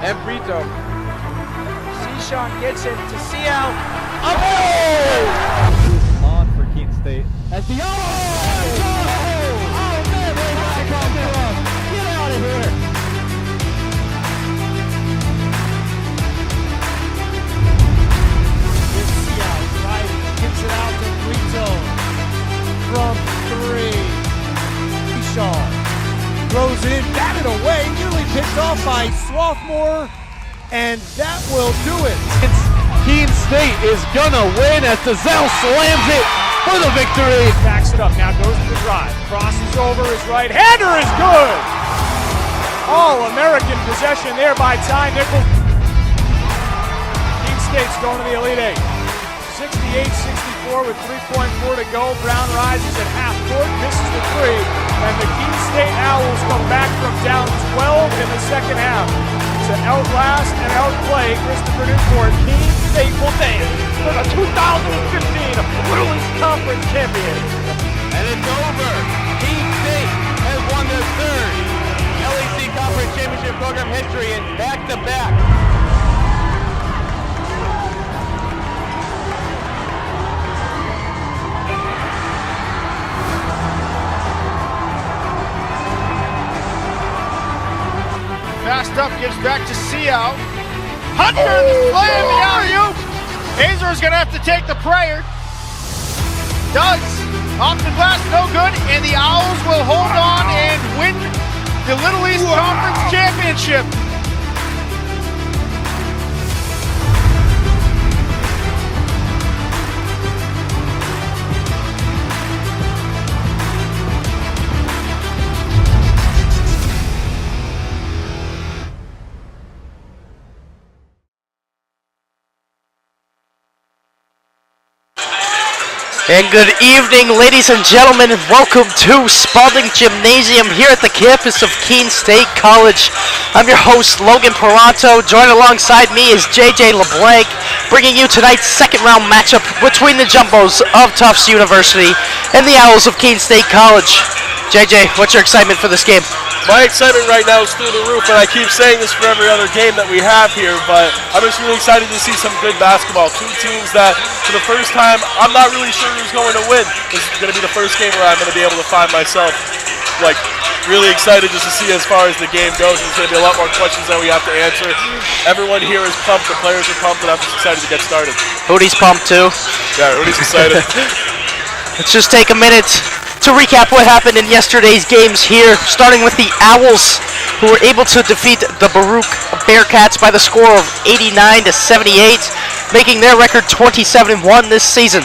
and Brito. Sean gets it to Seal. Oh! On for Keene State. As the man, they want to come to him. Get out of here. Here's Seal driving, gets it out to Brito from 3. Sean throws it in, batted away, nearly picked off by Swarthmore. And that will do it. Keene State is gonna win as Dazelle slams it for the victory. Backs it up, now goes to the drive. Crosses over, his right-hander is good. All-American possession there by Ty Nichols. Keene State's going to the Elite Eight. 68-64 with 3.4 to go. Brown rises at half court, misses the three. And the Keene State Owls come back from down 12 in the second half to outlast and outplay Christopher Newport. Keene State will dance for the 2015 Little East Conference champion. And it's over. Keene State has won their third LEC Conference Championship program history in back-to-back. Passed up, gives back to Seal. Hunter, the slam, the alley-oop. Hazer is going to have to take the prayer. Does. Off the glass, no good, and the Owls will hold on and win the Little East Conference Championship. And good evening, ladies and gentlemen, and welcome to Spaulding Gymnasium here at the campus of Keene State College. I'm your host, Logan Peranto. Joined alongside me is JJ LeBlanc, bringing you tonight's second round matchup between the Jumbos of Tufts University and the Owls of Keene State College. JJ, what's your excitement for this game? My excitement right now is through the roof, and I keep saying this for every other game that we have here, but I'm just really excited to see some good basketball. Two teams that, for the first time, I'm not really sure who's going to win. This is going to be the first game where I'm going to be able to find myself, like, really excited just to see as far as the game goes. There's going to be a lot more questions that we have to answer. Everyone here is pumped, the players are pumped, and I'm just excited to get started. Hoodie's pumped too. Yeah, Rudy's excited. Let's just take a minute to recap what happened in yesterday's games here, starting with the Owls, who were able to defeat the Baruch Bearcats by the score of 89-78, making their record 27-1 this season.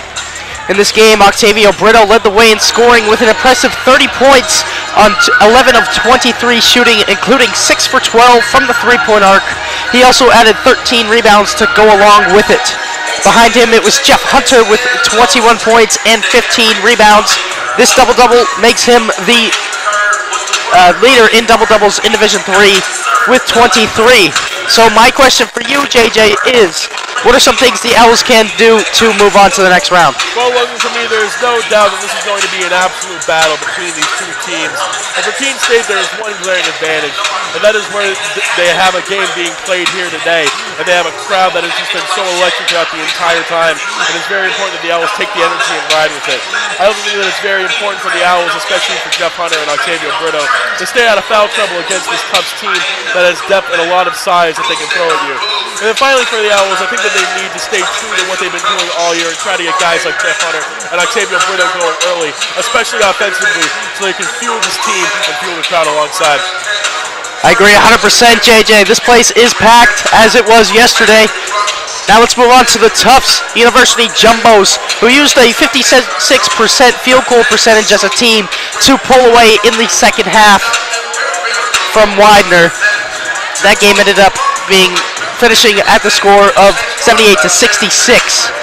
In this game, Octavio Brito led the way in scoring with an impressive 30 points on 11 of 23 shooting, including 6 for 12 from the three-point arc. He also added 13 rebounds to go along with it. Behind him, it was Jeff Hunter with 21 points and 15 rebounds. This double-double makes him the leader in double-doubles in Division III with 23. So my question for you, JJ, is what are some things the Owls can do to move on to the next round? Well, Logan, for me, there's no doubt that this is going to be an absolute battle between these two teams. And for Keene State, there is one glaring advantage, and that is where they have a game being played here today, and they have a crowd that has just been so electric throughout the entire time, and it's very important that the Owls take the energy and ride with it. I also think that it's very important for the Owls, especially for Jeff Hunter and Octavio Brito, to stay out of foul trouble against this Tufts team that has depth and a lot of size that they can throw at you. And then finally for the Owls, I think that they need to stay true to what they've been doing all year and try to get guys like Jeff Hunter and Octavio Brito going early, especially offensively, so they can fuel this team and fuel the crowd alongside. I agree 100%, JJ. This place is packed as it was yesterday. Now let's move on to the Tufts University Jumbos, who used a 56% field goal percentage as a team to pull away in the second half from Widener. That game ended up finishing at the score of 78-66.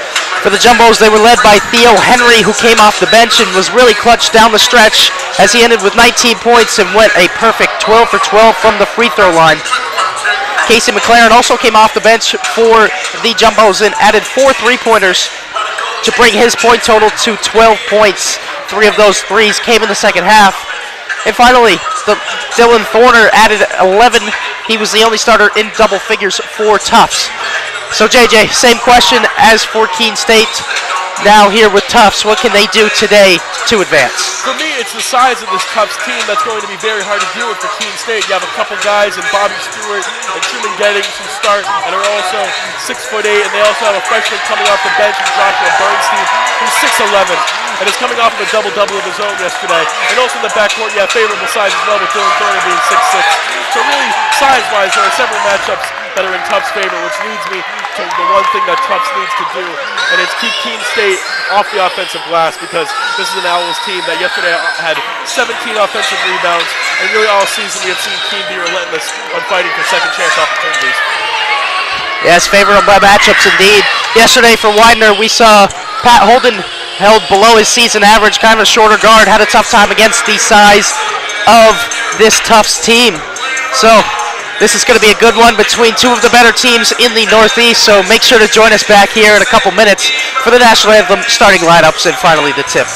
For the Jumbos, they were led by Theo Henry, who came off the bench and was really clutch down the stretch as he ended with 19 points and went a perfect 12 for 12 from the free throw line. Casey McLaren also came off the bench for the Jumbos and added 4 three-pointers to bring his point total to 12 points. 3 of those threes came in the second half. And finally, Dylan Thorner added 11 he was the only starter in double figures for Tufts. So JJ, same question as for Keene State. Now here with Tufts, what can they do today to advance? For me, it's the size of this Tufts team that's going to be very hard to deal with for Keene State. You have a couple guys in Bobby Stewart and Truman Gettings who start and are also 6'8", and they also have a freshman coming off the bench in Joshua Bernstein, who's 6'11", and is coming off of a double-double of his own yesterday. And also in the backcourt, you have favorable size as well, with Dylan Thornton being 6'6". So really, size-wise, there are several matchups that are in Tufts' favor, which leads me to the one thing that Tufts needs to do, and it's keep Keene State off the offensive glass, because this is an Owls team that yesterday had 17 offensive rebounds, and really all season we have seen Keene be relentless on fighting for second chance opportunities. Yes, favorable matchups indeed. Yesterday for Widener, we saw Pat Holden held below his season average, kind of a shorter guard, had a tough time against the size of this Tufts team. So this is going to be a good one between two of the better teams in the Northeast, so make sure to join us back here in a couple minutes for the National Anthem starting lineups and finally the tip.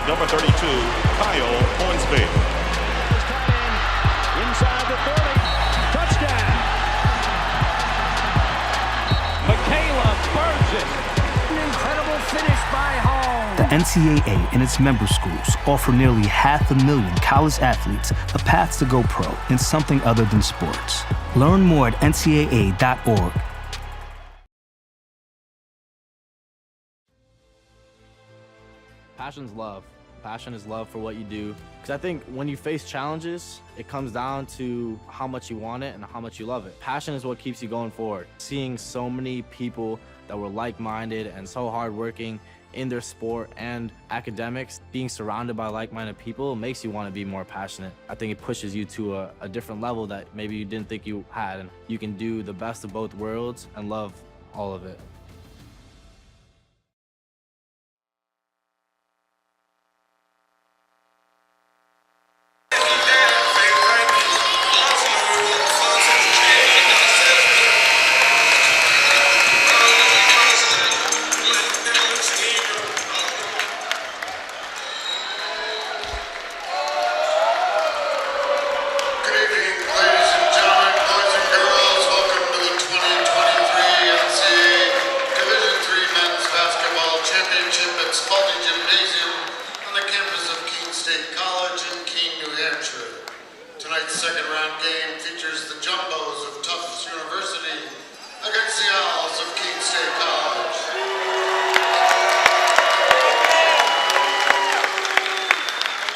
Number 32, Kyle Hornsby. Inside the 30. Touchdown. Michaela Burgess. Incredible finish by Hall. The NCAA and its member schools offer nearly 500,000 college athletes a path to go pro in something other than sports. Learn more at ncaa.org. Passion's love. Passion is love for what you do. Because I think when you face challenges, it comes down to how much you want it and how much you love it. Passion is what keeps you going forward. Seeing so many people that were like-minded and so hardworking in their sport and academics, being surrounded by like-minded people makes you want to be more passionate. I think it pushes you to a different level that maybe you didn't think you had. And you can do the best of both worlds and love all of it. Spaulding Gymnasium on the campus of Keene State College in Keene, New Hampshire. Tonight's second round game features the Jumbos of Tufts University against the Owls of Keene State College.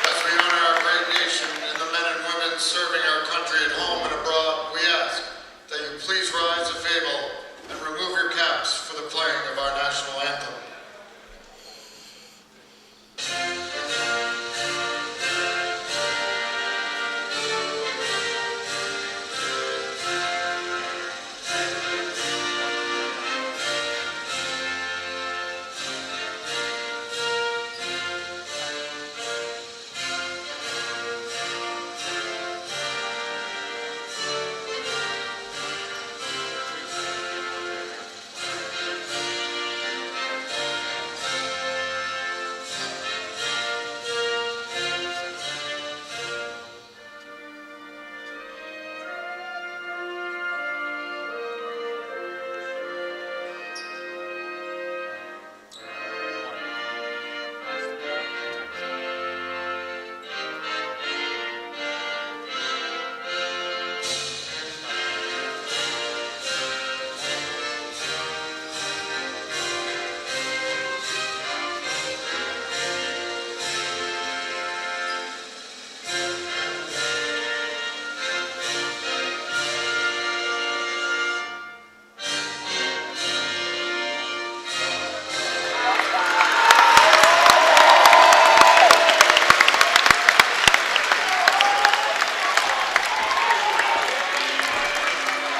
As we honor our great nation and the men and women serving our country at home and abroad, we ask that you please rise a fable and remove your caps for the playing of our national anthem.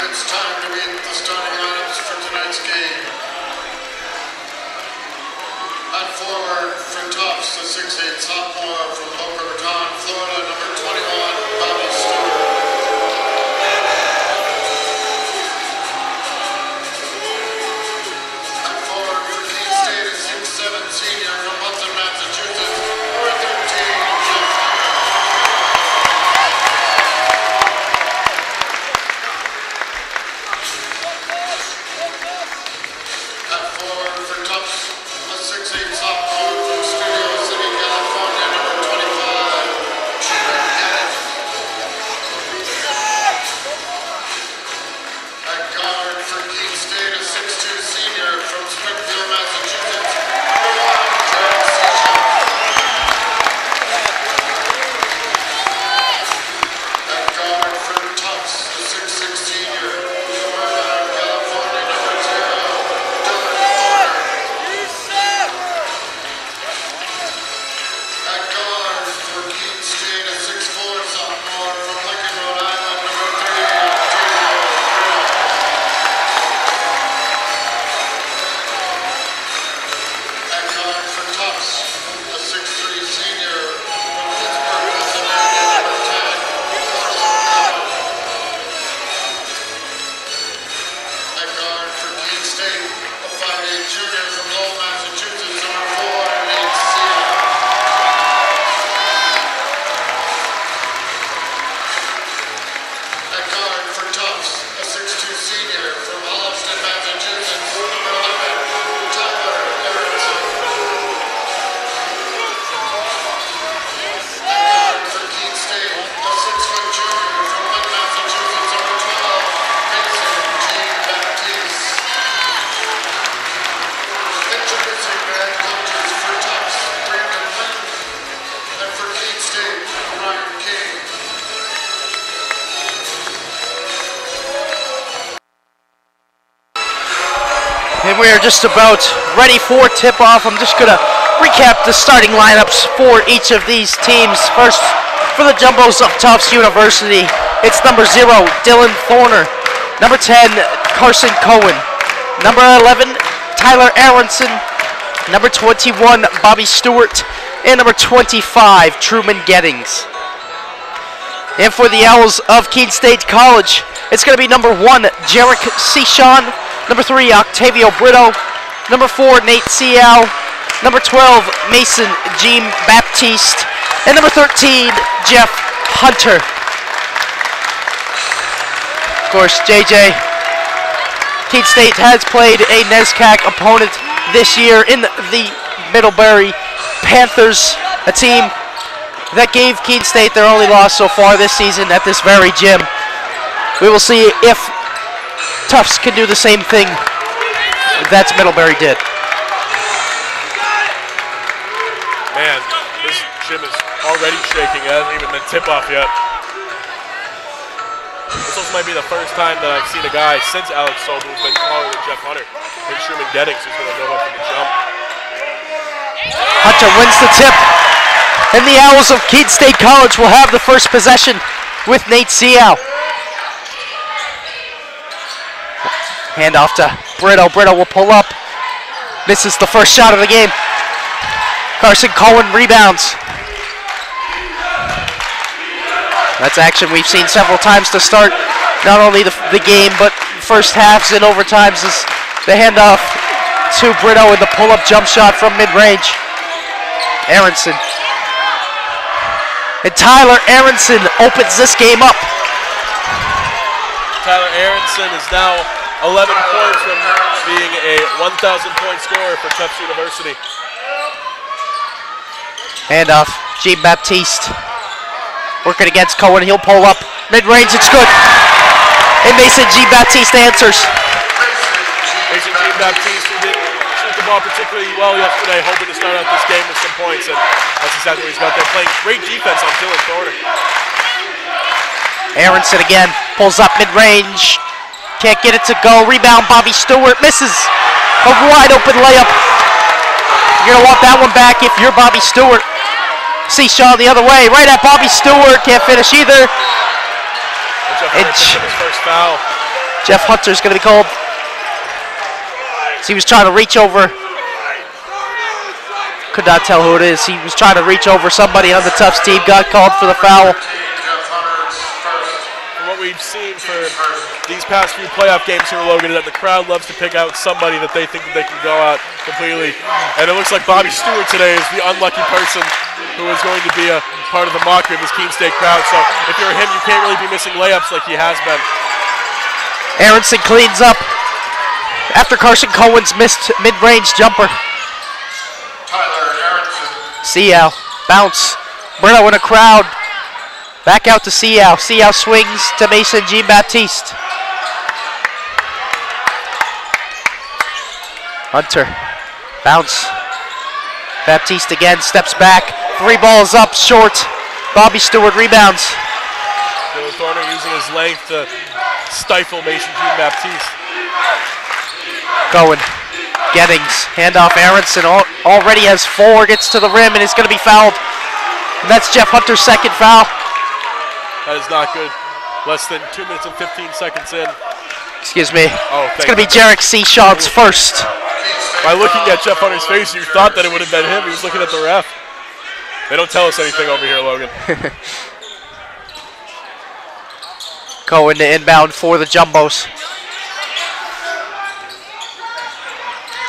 It's time to meet the starting lineups for tonight's game. At forward for Tufts, the 6'8" sophomore from Boca Raton, Florida, number 21, Bobby Stewart. At forward for Keene And we are just about ready for tip-off. I'm just going to recap the starting lineups for each of these teams. First, for the Jumbos of Tufts University, it's number 0, Dylan Thorner. Number 10, Carson Cohen. Number 11, Tyler Aronson. Number 21, Bobby Stewart. And number 25, Truman Gettings. And for the Owls of Keene State College, it's going to be number 1, Jarek Sean. Number 3, Octavio Brito. Number 4, Nate Seau. Number 12, Mason Jean Baptiste. And number 13, Jeff Hunter. Of course, JJ, Keene State has played a NESCAC opponent this year in the Middlebury Panthers, a team that gave Keene State their only loss so far this season at this very gym. We will see if Tufts can do the same thing that Middlebury did. Man, this gym is already shaking. It hasn't even been tip-off yet. This also might be the first time that I've seen a guy since Alex Sobel who's been taller than Jeff Hunter. And Truman Gettings who's going to go up from the jump. Hunter wins the tip. And the Owls of Keene State College will have the first possession with Nate Seau. Handoff to Brito. Brito will pull up. Misses the first shot of the game. Carson Cohen rebounds. That's action we've seen several times to start not only the game, but first halves and overtimes is the handoff to Brito with the pull-up jump shot from mid-range. Aronson. And Tyler Aronson opens this game up. Tyler Aronson is now 11 points from being a 1,000-point scorer for Tufts University. Handoff, Jean Baptiste. Working against Cohen, he'll pull up. Mid-range, it's good. And Mason Jean Baptiste answers. Mason Jean Baptiste, who didn't shoot the ball particularly well yesterday, hoping to start out this game with some points, and that's exactly what he's got there, playing great defense on Dylan Thorner. Aronson again, pulls up mid-range. Can't get it to go. Rebound, Bobby Stewart misses. A wide open layup. You're gonna want that one back if you're Bobby Stewart. See Shaw the other way, right at Bobby Stewart. Can't finish either. And his first foul. Jeff Hunter's gonna be called. So he was trying to reach over. Could not tell who it is. He was trying to reach over somebody on the Tufts team. Got called for the foul. What we've seen for these past few playoff games here, Logan, is that the crowd loves to pick out somebody that they think that they can go out completely. And it looks like Bobby Stewart today is the unlucky person who is going to be a part of the mockery of this Keene State crowd. So if you're him, you can't really be missing layups like he has been. Aronson cleans up after Carson Cohen's missed mid-range jumper. Tyler Aronson. Seau, bounce. Brito in a crowd. Back out to Seau. Seau swings to Mason Jean Baptiste. Hunter, bounce. Baptiste again, steps back. 3 balls up, short. Bobby Stewart rebounds. Dylan Thorner using his length to stifle Mason Jean Baptiste. Cohen, Gettings, handoff Aronson. Already has 4, gets to the rim and is going to be fouled. And that's Jeff Hunter's second foul. That is not good. Less than 2 minutes and 15 seconds in. Excuse me. Oh, it's going to be Jarek Sean's first. By looking at Jeff Hunter's face, you thought that it would have been him. He was looking at the ref. They don't tell us anything over here, Logan. Cohen to inbound for the Jumbos.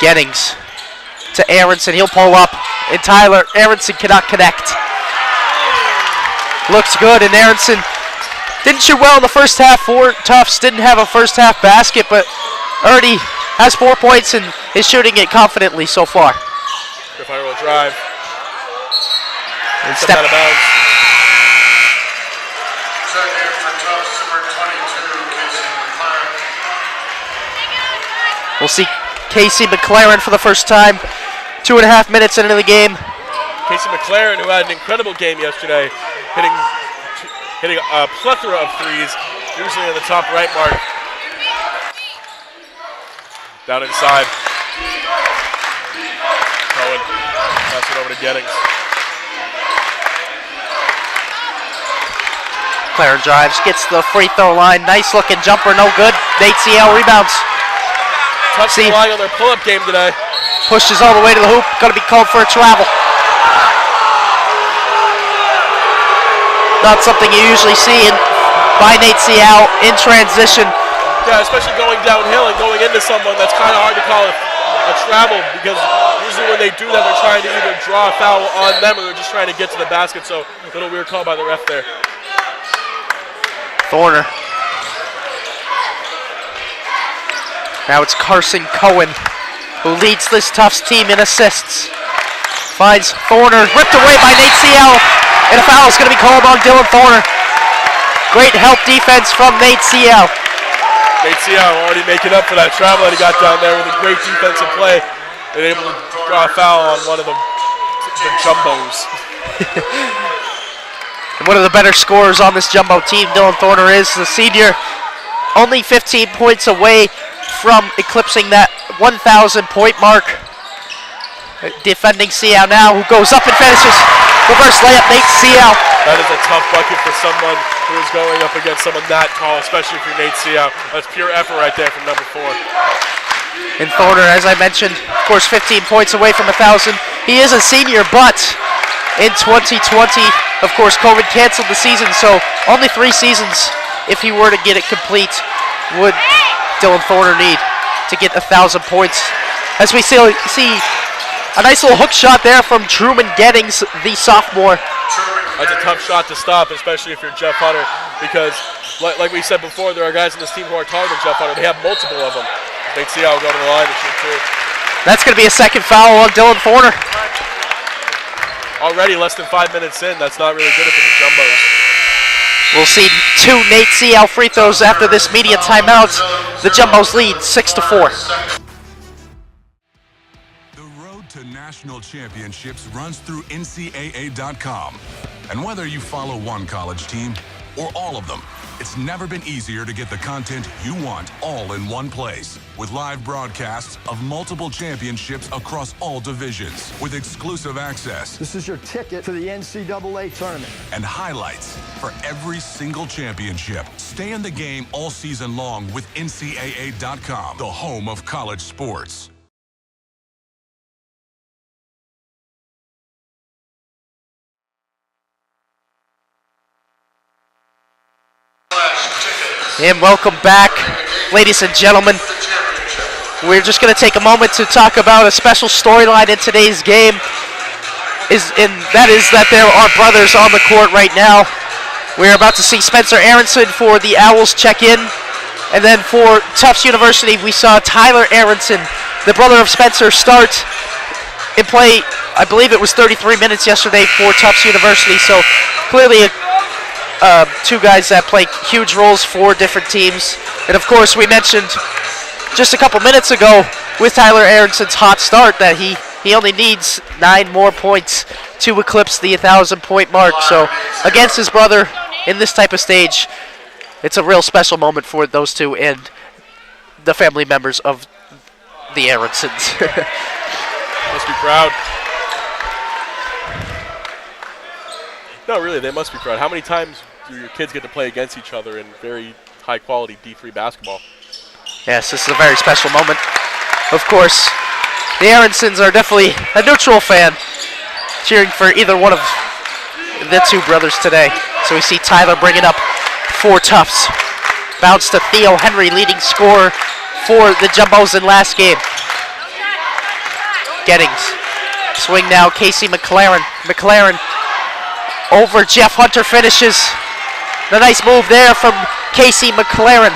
Gettings to Aronson. He'll pull up. And Tyler Aronson cannot connect. Looks good, and Aronson didn't shoot well in the first half for Tufts. Didn't have a first half basket, but already has 4 points and is shooting it confidently so far. Griff Hunter will drive. And step out of bounds. Checking in for Tufts, number 22, Casey McLaren. We'll see Casey McLaren for the first time. 2.5 minutes into the game. Casey McLaren, who had an incredible game yesterday, hitting a plethora of threes, usually in the top right mark. Down inside. Cohen. Pass it over to Gettings. McLaren drives, gets the free throw line. Nice looking jumper, no good. Nate Ciel rebounds. Tufts relying on their pull-up game today. Pushes all the way to the hoop. Going to be called for a travel. Not something you usually see by Nate Ciel in transition. Yeah, especially going downhill and going into someone, that's kind of hard to call a travel, because usually when they do that, they're trying to either draw a foul on them or they're just trying to get to the basket. So a little weird call by the ref there. Thorner. Now it's Carson Cohen, who leads this Tufts team in assists. Finds Thorner, ripped away by Nate Ciel, and a foul is going to be called on Dylan Thorner. Great help defense from Nate Ciel. Nate Ciel already making up for that travel that he got down there with a great defensive play and able to draw a foul on one of the jumbos. And one of the better scorers on this jumbo team, Dylan Thorner, is the senior. Only 15 points away from eclipsing that 1,000 point mark. Defending Ciel now, who goes up and finishes. Reverse layup, Nate Ciel. That is a tough bucket for someone who is going up against someone that tall, especially if you're Nate Ciel. That's pure effort right there from number 4. And Thorner, as I mentioned, of course, 15 points away from 1,000. He is a senior, but in 2020, of course, COVID canceled the season, so only 3 seasons, if he were to get it complete, would Dylan Thorner need to get 1,000 points. As we see a nice little hook shot there from Truman Gettings, the sophomore. That's a tough shot to stop, especially if you're Jeff Hunter, because like we said before, there are guys in this team who are taller than Jeff Hunter. They have multiple of them. Nate Ciel will go to the line and shoot 2. That's going to be a second foul on Dylan Thorner. Already less than 5 minutes in. That's not really good for the jumbos. We'll see 2 Nate Ciel free throws after this media timeout. The jumbos lead 6-4. To national championships runs through NCAA.com. And whether you follow one college team or all of them, it's never been easier to get the content you want all in one place. With live broadcasts of multiple championships across all divisions, with exclusive access. This is your ticket to the NCAA tournament. And highlights for every single championship. Stay in the game all season long with NCAA.com, the home of college sports. And welcome back, ladies and gentlemen. We're just going to take a moment to talk about a special storyline in today's game. That is that there are brothers on the court right now. We're about to see Spencer Aronson for the Owls check in. And then for Tufts University, we saw Tyler Aronson, the brother of Spencer, start and play, I believe it was 33 minutes yesterday for Tufts University. So clearly 2 guys that play huge roles for different teams. And of course, we mentioned just a couple minutes ago with Tyler Aronson's hot start that he only needs 9 more points to eclipse the 1,000 point mark. So against his brother in this type of stage, it's a real special moment for those 2 and the family members of the Aronsons. Must be proud. No, really, they must be proud. How many times do your kids get to play against each other in very high-quality D3 basketball? Yes, this is a very special moment. Of course, the Aronsons are definitely a neutral fan, cheering for either one of the 2 brothers today. So we see Tyler bringing up 4 Tufts. Bounce to Theo Henry, leading scorer for the Jumbos in last game. Gettings. Swing now, Casey McLaren. McLaren over Jeff Hunter, finishes. The nice move there from Casey McLaren.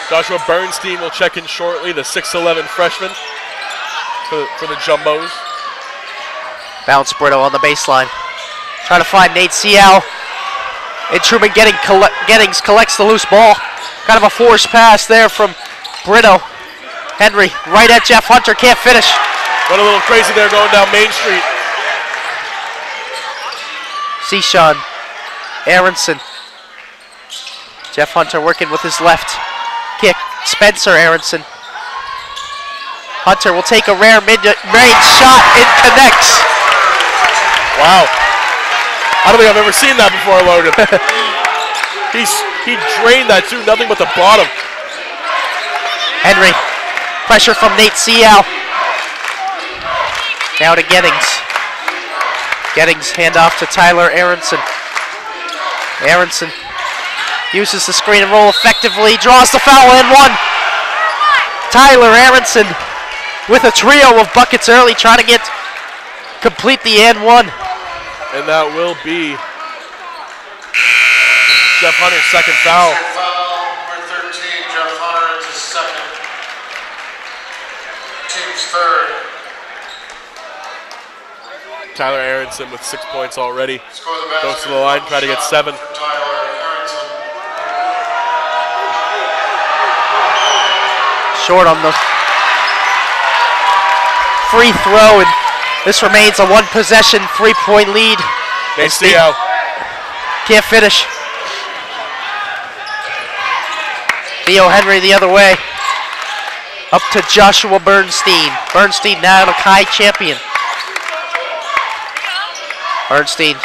Joshua Bernstein will check in shortly, the 6'11 freshman for the Jumbos. Bounce Brito on the baseline. Trying to find Nate Ciel. And Truman Gettings collects the loose ball. Kind of a forced pass there from Brito. Henry right at Jeff Hunter, can't finish. Went a little crazy there going down Main Street. Sean Aronson. Jeff Hunter working with his left. kick. Spencer Aronson. Hunter will take a rare mid-range shot. It connects. Wow. I don't think I've ever seen that before, Logan. He drained that too, nothing but the bottom. Henry. Pressure from Nate Seau. Now to Gettings. Gettings handoff to Tyler Aronson. Aronson uses the screen and roll effectively, draws the foul and one. Tyler Aronson with a trio of buckets early, trying to complete the and one. And that will be Jeff Hunter's second foul. Number 13, Jeff Hunter, it's his second. Team's third. Tyler Aronson with 6 points already. Goes to the line, try to get 7. Short on the free throw, and this remains a one-possession, 3-point lead. They see how. Can't finish. Theo Henry the other way. Up to Joshua Bernstein. Bernstein now to Kai Champion. Bernstein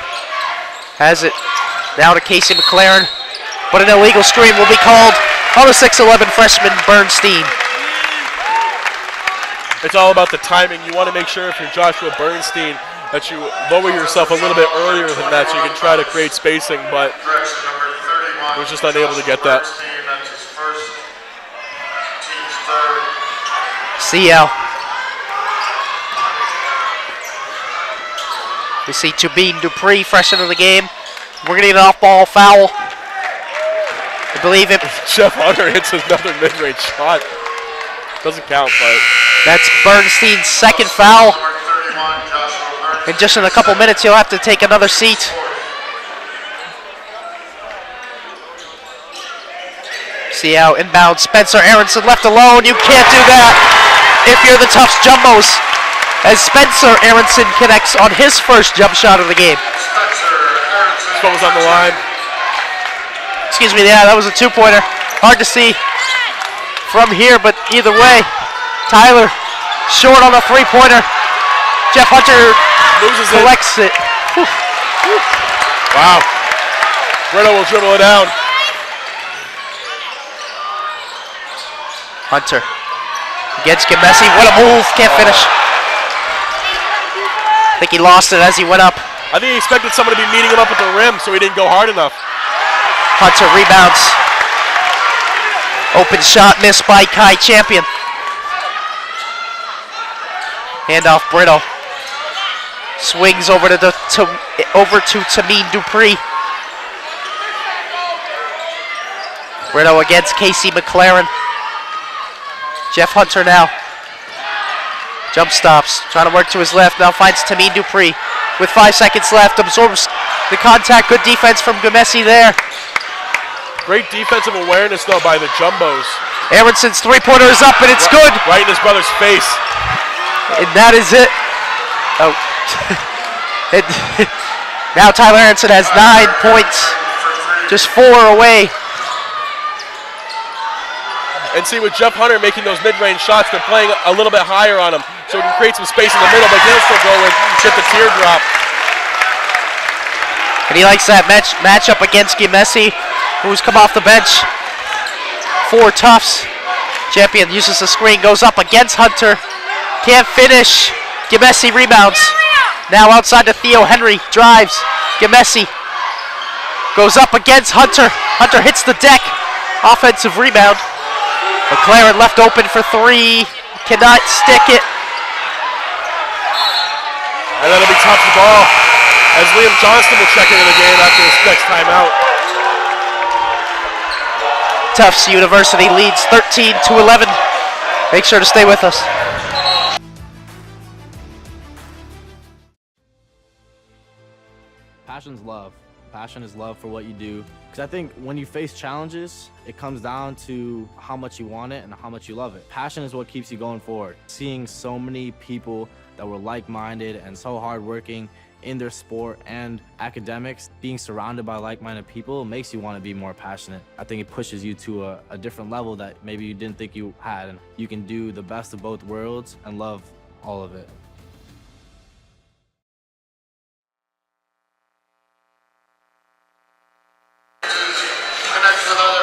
has it now to Casey McLaren, but an illegal screen will be called on the 6'11" freshman Bernstein. It's all about the timing. You want to make sure if you're Joshua Bernstein that you lower yourself a little bit earlier than that so you can try to create spacing, but he was just unable to get that. Seau. We see Tubin Dupree fresh into the game. We're going to get an off-ball foul. I believe it. Jeff Hunter hits another mid-range shot. Doesn't count, but that's Bernstein's second foul. And just in a couple minutes, he'll have to take another seat. Seau inbound. Spencer Aronson left alone. You can't do that if you're the Tufts Jumbos, as Spencer Aronson connects on his first jump shot of the game. This one was on the line. Excuse me, yeah, that was a two-pointer. Hard to see from here, but either way, Tyler short on the three-pointer. Jeff Hunter loses collects it. Wow. Brito will dribble it down. Hunter against Gemesi. What a move. Can't finish. I think he lost it as he went up. I think he expected someone to be meeting him up at the rim, so he didn't go hard enough. Hunter rebounds. Open shot missed by Kai Champion. Handoff Brito. Swings over to Tameen Dupree. Brito against Casey McLaren. Jeff Hunter now. Jump stops, trying to work to his left, now finds Tameen Dupree with 5 seconds left, absorbs the contact, good defense from Gemesi there. Great defensive awareness though by the Jumbos. Aronson's three-pointer is up and it's good. Right in his brother's face. And that is it. Oh. Now Tyler Aronson has 9 points, just 4 away. And see, with Jeff Hunter making those mid-range shots, they're playing a little bit higher on him, so he can create some space in the middle, but he'll still go and get the teardrop. And he likes that matchup against Gemesi, who's come off the bench for Tufts. Champion uses the screen, goes up against Hunter, can't finish. Gemesi rebounds. Now outside to Theo Henry, drives. Gemesi goes up against Hunter. Hunter hits the deck. Offensive rebound. McLaren left open for 3, cannot stick it. And that'll be Tufts the ball, as Liam Johnston will check into the game after his next timeout. Tufts University leads 13-11. Make sure to stay with us. Passion's love. Passion is love for what you do. Because I think when you face challenges, it comes down to how much you want it and how much you love it. Passion is what keeps you going forward. Seeing so many people that were like-minded and so hardworking in their sport and academics, being surrounded by like-minded people makes you want to be more passionate. I think it pushes you to a different level that maybe you didn't think you had, and you can do the best of both worlds and love all of it.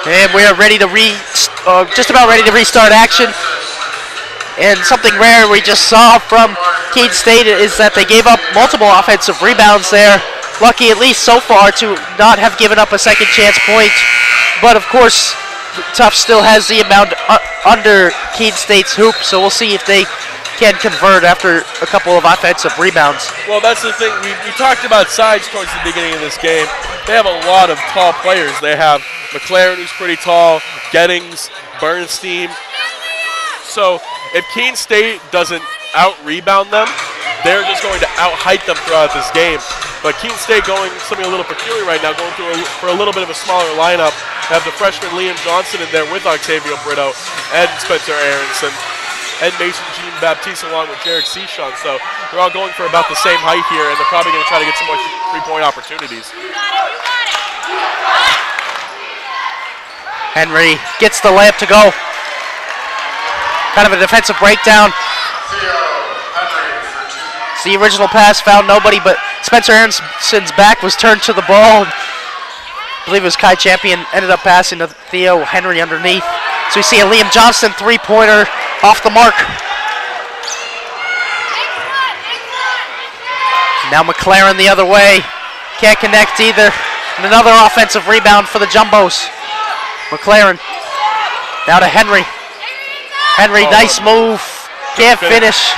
And we are ready to just about ready to restart action. And something rare we just saw from Keene State is that they gave up multiple offensive rebounds there. Lucky, at least so far, to not have given up a second chance point. But of course, Tufts still has the amount under Keene State's hoop, so we'll see if they can convert after a couple of offensive rebounds. Well, that's the thing. We talked about size towards the beginning of this game. They have a lot of tall players. They have McLaren, who's pretty tall, Gettings, Bernstein. So if Keene State doesn't out-rebound them, they're just going to out-height them throughout this game. But Keene State going something a little peculiar right now, going through for a little bit of a smaller lineup. They have the freshman Liam Johnson in there with Octavio Brito and Spencer Aronson and Mason Jean-Baptiste along with Jarek Sechon. So they're all going for about the same height here, and they're probably going to try to get some more three-point opportunities. Henry gets the layup to go. Kind of a defensive breakdown. It's the original pass, found nobody, but Spencer Aronson's back was turned to the ball. I believe it was Kai Champion, ended up passing to Theo Henry underneath. So we see a Liam Johnston three-pointer off the mark. Now McLaren the other way. Can't connect either. And another offensive rebound for the Jumbos. McLaren now to Henry. Henry, nice move. Can't finish.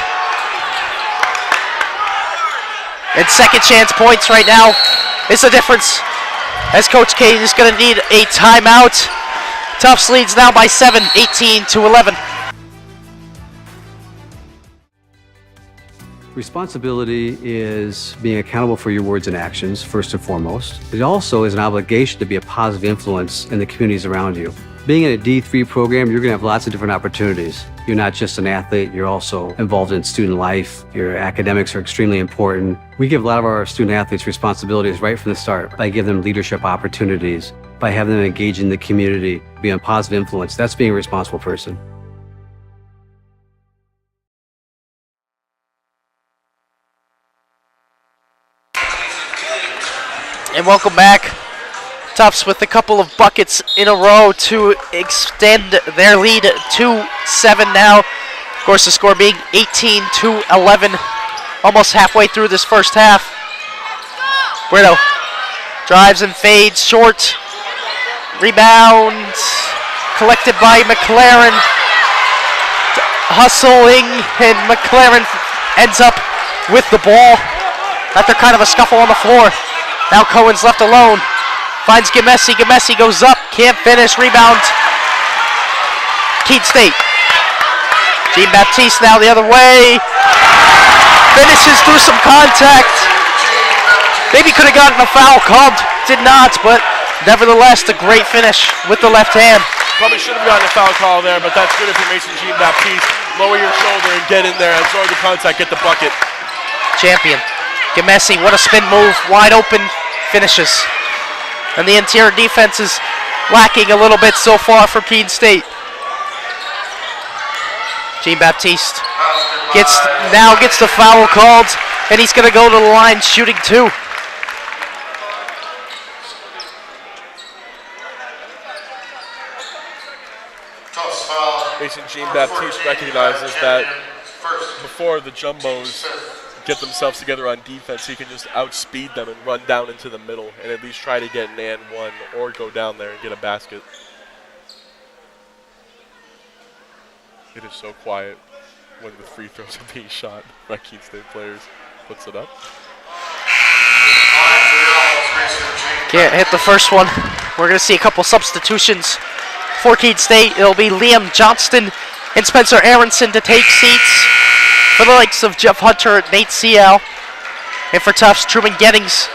And second chance points right now is the difference, as Coach K is going to need a timeout. Tufts leads now by 7, 18-11. Responsibility is being accountable for your words and actions, first and foremost. It also is an obligation to be a positive influence in the communities around you. Being in a D3 program, you're going to have lots of different opportunities. You're not just an athlete, you're also involved in student life. Your academics are extremely important. We give a lot of our student athletes responsibilities right from the start by giving them leadership opportunities, by having them engage in the community, be a positive influence. That's being a responsible person. And welcome back. Tufts with a couple of buckets in a row to extend their lead to 7 now. Of course, the score being 18-11, almost halfway through this first half. Brito drives and fades short. Rebound collected by McLaren. Hustling, and McLaren ends up with the ball after kind of a scuffle on the floor. Now Cohen's left alone. Finds Gamesi. Gamesi goes up. Can't finish. Rebound. Keene State. Jean-Baptiste now the other way. Finishes through some contact. Maybe could have gotten a foul called. Did not, but nevertheless, a great finish with the left hand. Probably should have gotten a foul call there, but that's good if you're Mason Jean-Baptiste. Lower your shoulder and get in there. Absorb the contact. Get the bucket. Champion. Gamesi, what a spin move. Wide open. Finishes. And the interior defense is lacking a little bit so far for Keene State. Jean-Baptiste gets the foul called, and he's going to go to the line shooting 2. Mason Jean-Baptiste recognizes that before the Jumbos get themselves together on defense, he can just outspeed them and run down into the middle and at least try to get an and one or go down there and get a basket. It is so quiet when the free throws are being shot by Keene State players. Puts it up. Can't hit the first one. We're going to see a couple substitutions for Keene State. It'll be Liam Johnston and Spencer Aronson to take seats for the likes of Jeff Hunter and Nate Seau. And for Tufts, Truman Gettings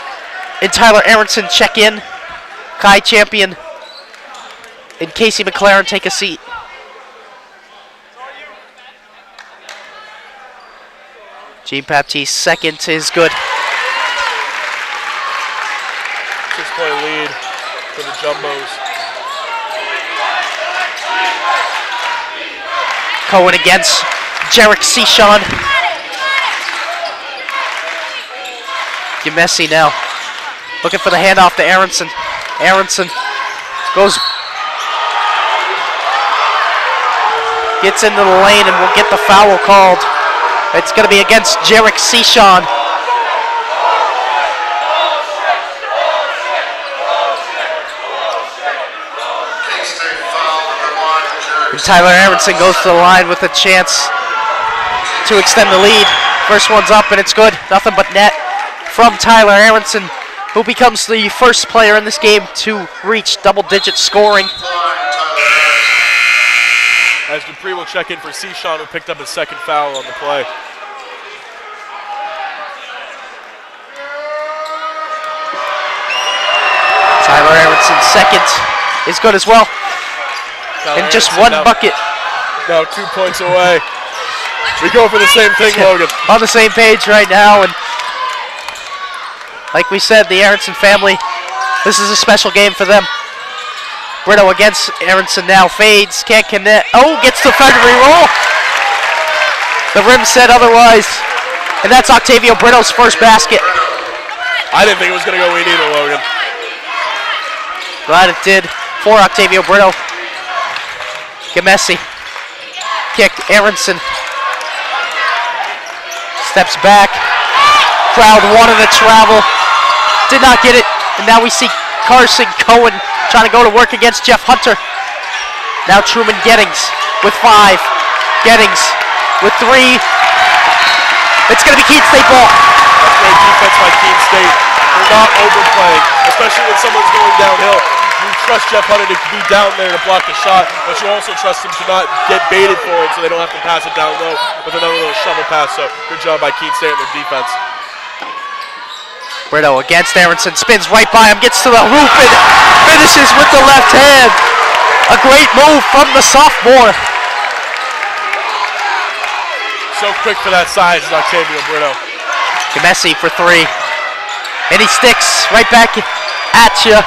and Tyler Aronson check in. Kai Champion and Casey McLaren take a seat. Jean-Baptiste second is good. the Jumbos. Cohen against Jarek Sean. Messi now. Looking for the handoff to Aronson. Aronson goes. Gets into the lane and will get the foul called. It's going to be against Jarek Sean. Tyler Aronson goes to the line with a chance to extend the lead. First one's up and it's good. Nothing but net from Tyler Aronson, who becomes the first player in this game to reach double-digit scoring. As Dupree will check in for Sean, who picked up his second foul on the play. Tyler Aronson's second is good as well. Tyler and just Aronson one now, bucket. Now 2 points away. We go for the same thing, Logan. On the same page right now. And like we said, the Aronson family, this is a special game for them. Brito against Aronson now, fades, can't connect. Oh, gets the factory roll. The rim said otherwise. And that's Octavio Brito's first basket. I didn't think it was going to go in either, Logan. Glad it did for Octavio Brito. Gamesi kicked. Aronson steps back. Crowd wanted to travel. Did not get it. And now we see Carson Cohen trying to go to work against Jeff Hunter. Now Truman Gettings with 5. Gettings with 3. It's going to be Keene State ball. That's great defense by Keene State. They're not overplaying, especially when someone's going downhill. You trust Jeff Hunter to be down there to block the shot, but you also trust him to not get baited for it so they don't have to pass it down low with another little shovel pass. So good job by Keene State and their defense. Brito against Aronson, spins right by him, gets to the hoop and finishes with the left hand. A great move from the sophomore. So quick for that size is Octavio Brito. Messi for 3. And he sticks right back at you.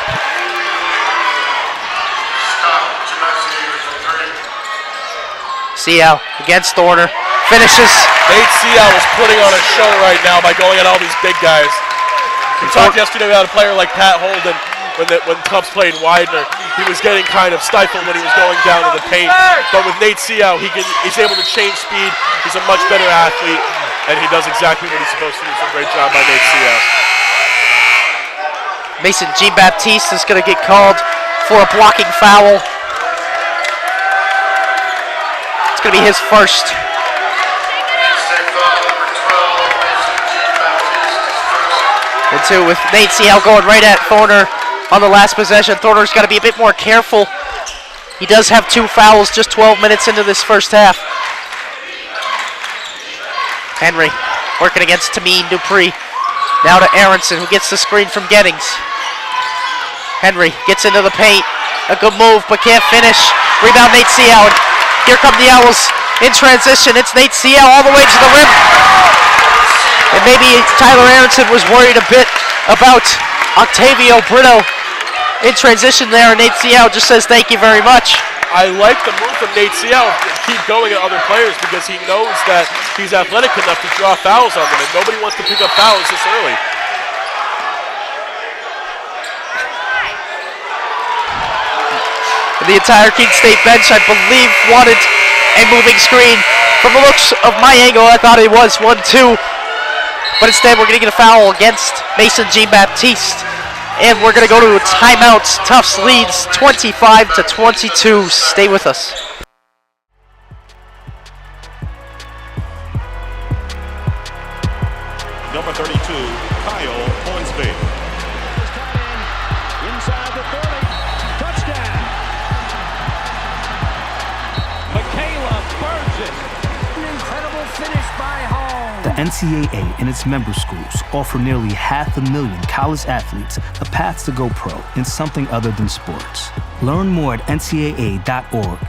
Seau against Thorner, finishes. Nate Seau is putting on a show right now by going at all these big guys. We talked yesterday about a player like Pat Holden when Tufts played Widener. He was getting kind of stifled when he was going down to the paint. But with Nate Seau, he's able to change speed. He's a much better athlete, and he does exactly what he's supposed to do. So great job by Nate Seau. Mason Jean-Baptiste is going to get called for a blocking foul. It's going to be his first. And 2 with Nate Seau going right at Thorner on the last possession. Thorner's got to be a bit more careful. He does have 2 fouls just 12 minutes into this first half. Henry working against Tameen Dupree. Now to Aronson, who gets the screen from Gettings. Henry gets into the paint. A good move, but can't finish. Rebound Nate Seau. And here come the Owls in transition. It's Nate Seau all the way to the rim. And maybe Tyler Aronson was worried a bit about Octavio Brito in transition there. And Nate Seau just says thank you very much. I like the move from Nate Seau to keep going at other players because he knows that he's athletic enough to draw fouls on them, and nobody wants to pick up fouls this early. The entire Keene State bench, I believe, wanted a moving screen. From the looks of my angle, I thought it was 1-2. But instead, we're going to get a foul against Mason Jean-Baptiste. And we're going to go to a timeout. Tufts leads 25-22. Stay with us. Number 32, Kyle Hornsby. Inside the 30. Touchdown. Michaela burns it. An incredible finish by home. The NCAA and its member schools offer nearly 500,000 college athletes a path to go pro in something other than sports. Learn more at ncaa.org.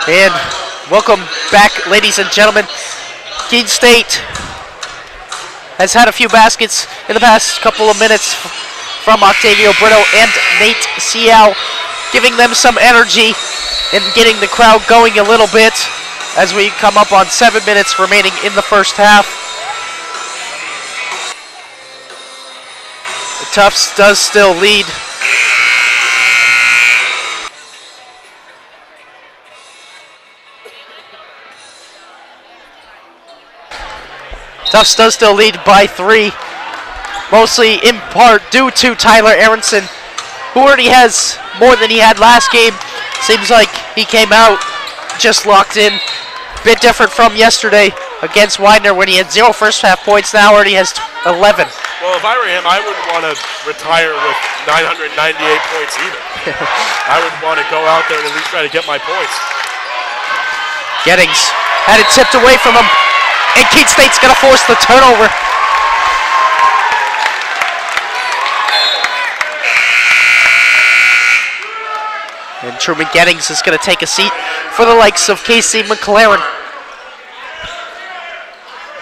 And welcome back, ladies and gentlemen. Keene State has had a few baskets in the past couple of minutes from Octavio Brito and Nate Seau, giving them some energy and getting the crowd going a little bit as we come up on 7 minutes remaining in the first half. The Tufts does still lead. Tufts does still lead by 3, mostly in part due to Tyler Aronson, who already has more than he had last game. Seems like he came out just locked in. Bit different from yesterday against Widener when he had 0 first half points, now already has 11. Well, if I were him, I wouldn't want to retire with 998 points either. I would want to go out there and at least try to get my points. Gettings had it tipped away from him, and Keene State's going to force the turnover. And Truman Gettings is going to take a seat for the likes of Casey McLaren.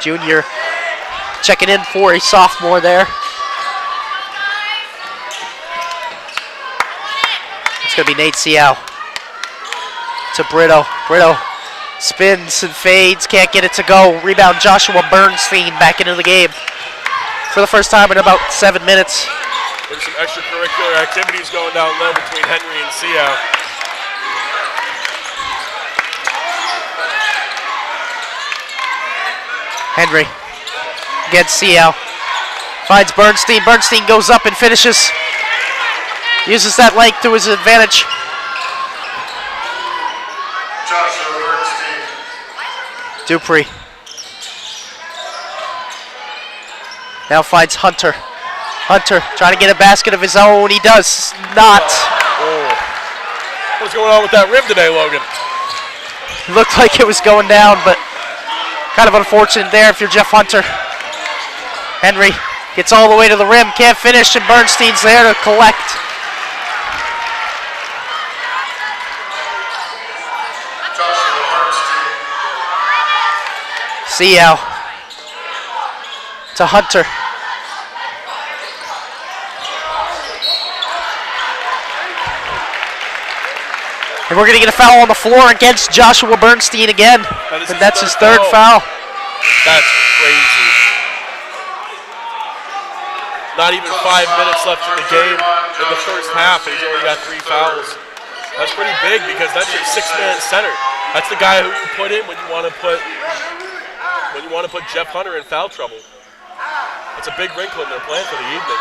Junior checking in for a sophomore there. It's going to be Nate Seau to Brito. Brito spins and fades, can't get it to go. Rebound Joshua Bernstein back into the game for the first time in about 7 minutes. There's some extracurricular activities going down low between Henry and Seau. Henry against Seau. Finds Bernstein. Bernstein goes up and finishes. Uses that length to his advantage. Dupree. Now finds Hunter. Hunter trying to get a basket of his own. He does not. Oh. What's going on with that rim today, Logan? It looked like it was going down, but kind of unfortunate there if you're Jeff Hunter. Henry gets all the way to the rim, can't finish, and Bernstein's there to collect. Seau to Hunter. And we're going to get a foul on the floor against Joshua Bernstein again. And that's his third foul. That's crazy. Not even 5 minutes left in the game in the first half, and he's already got 3 fouls. That's pretty big because that's your 6-man center. That's the guy who you put in when you want to put Jeff Hunter in foul trouble. That's a big wrinkle in their plan for the evening.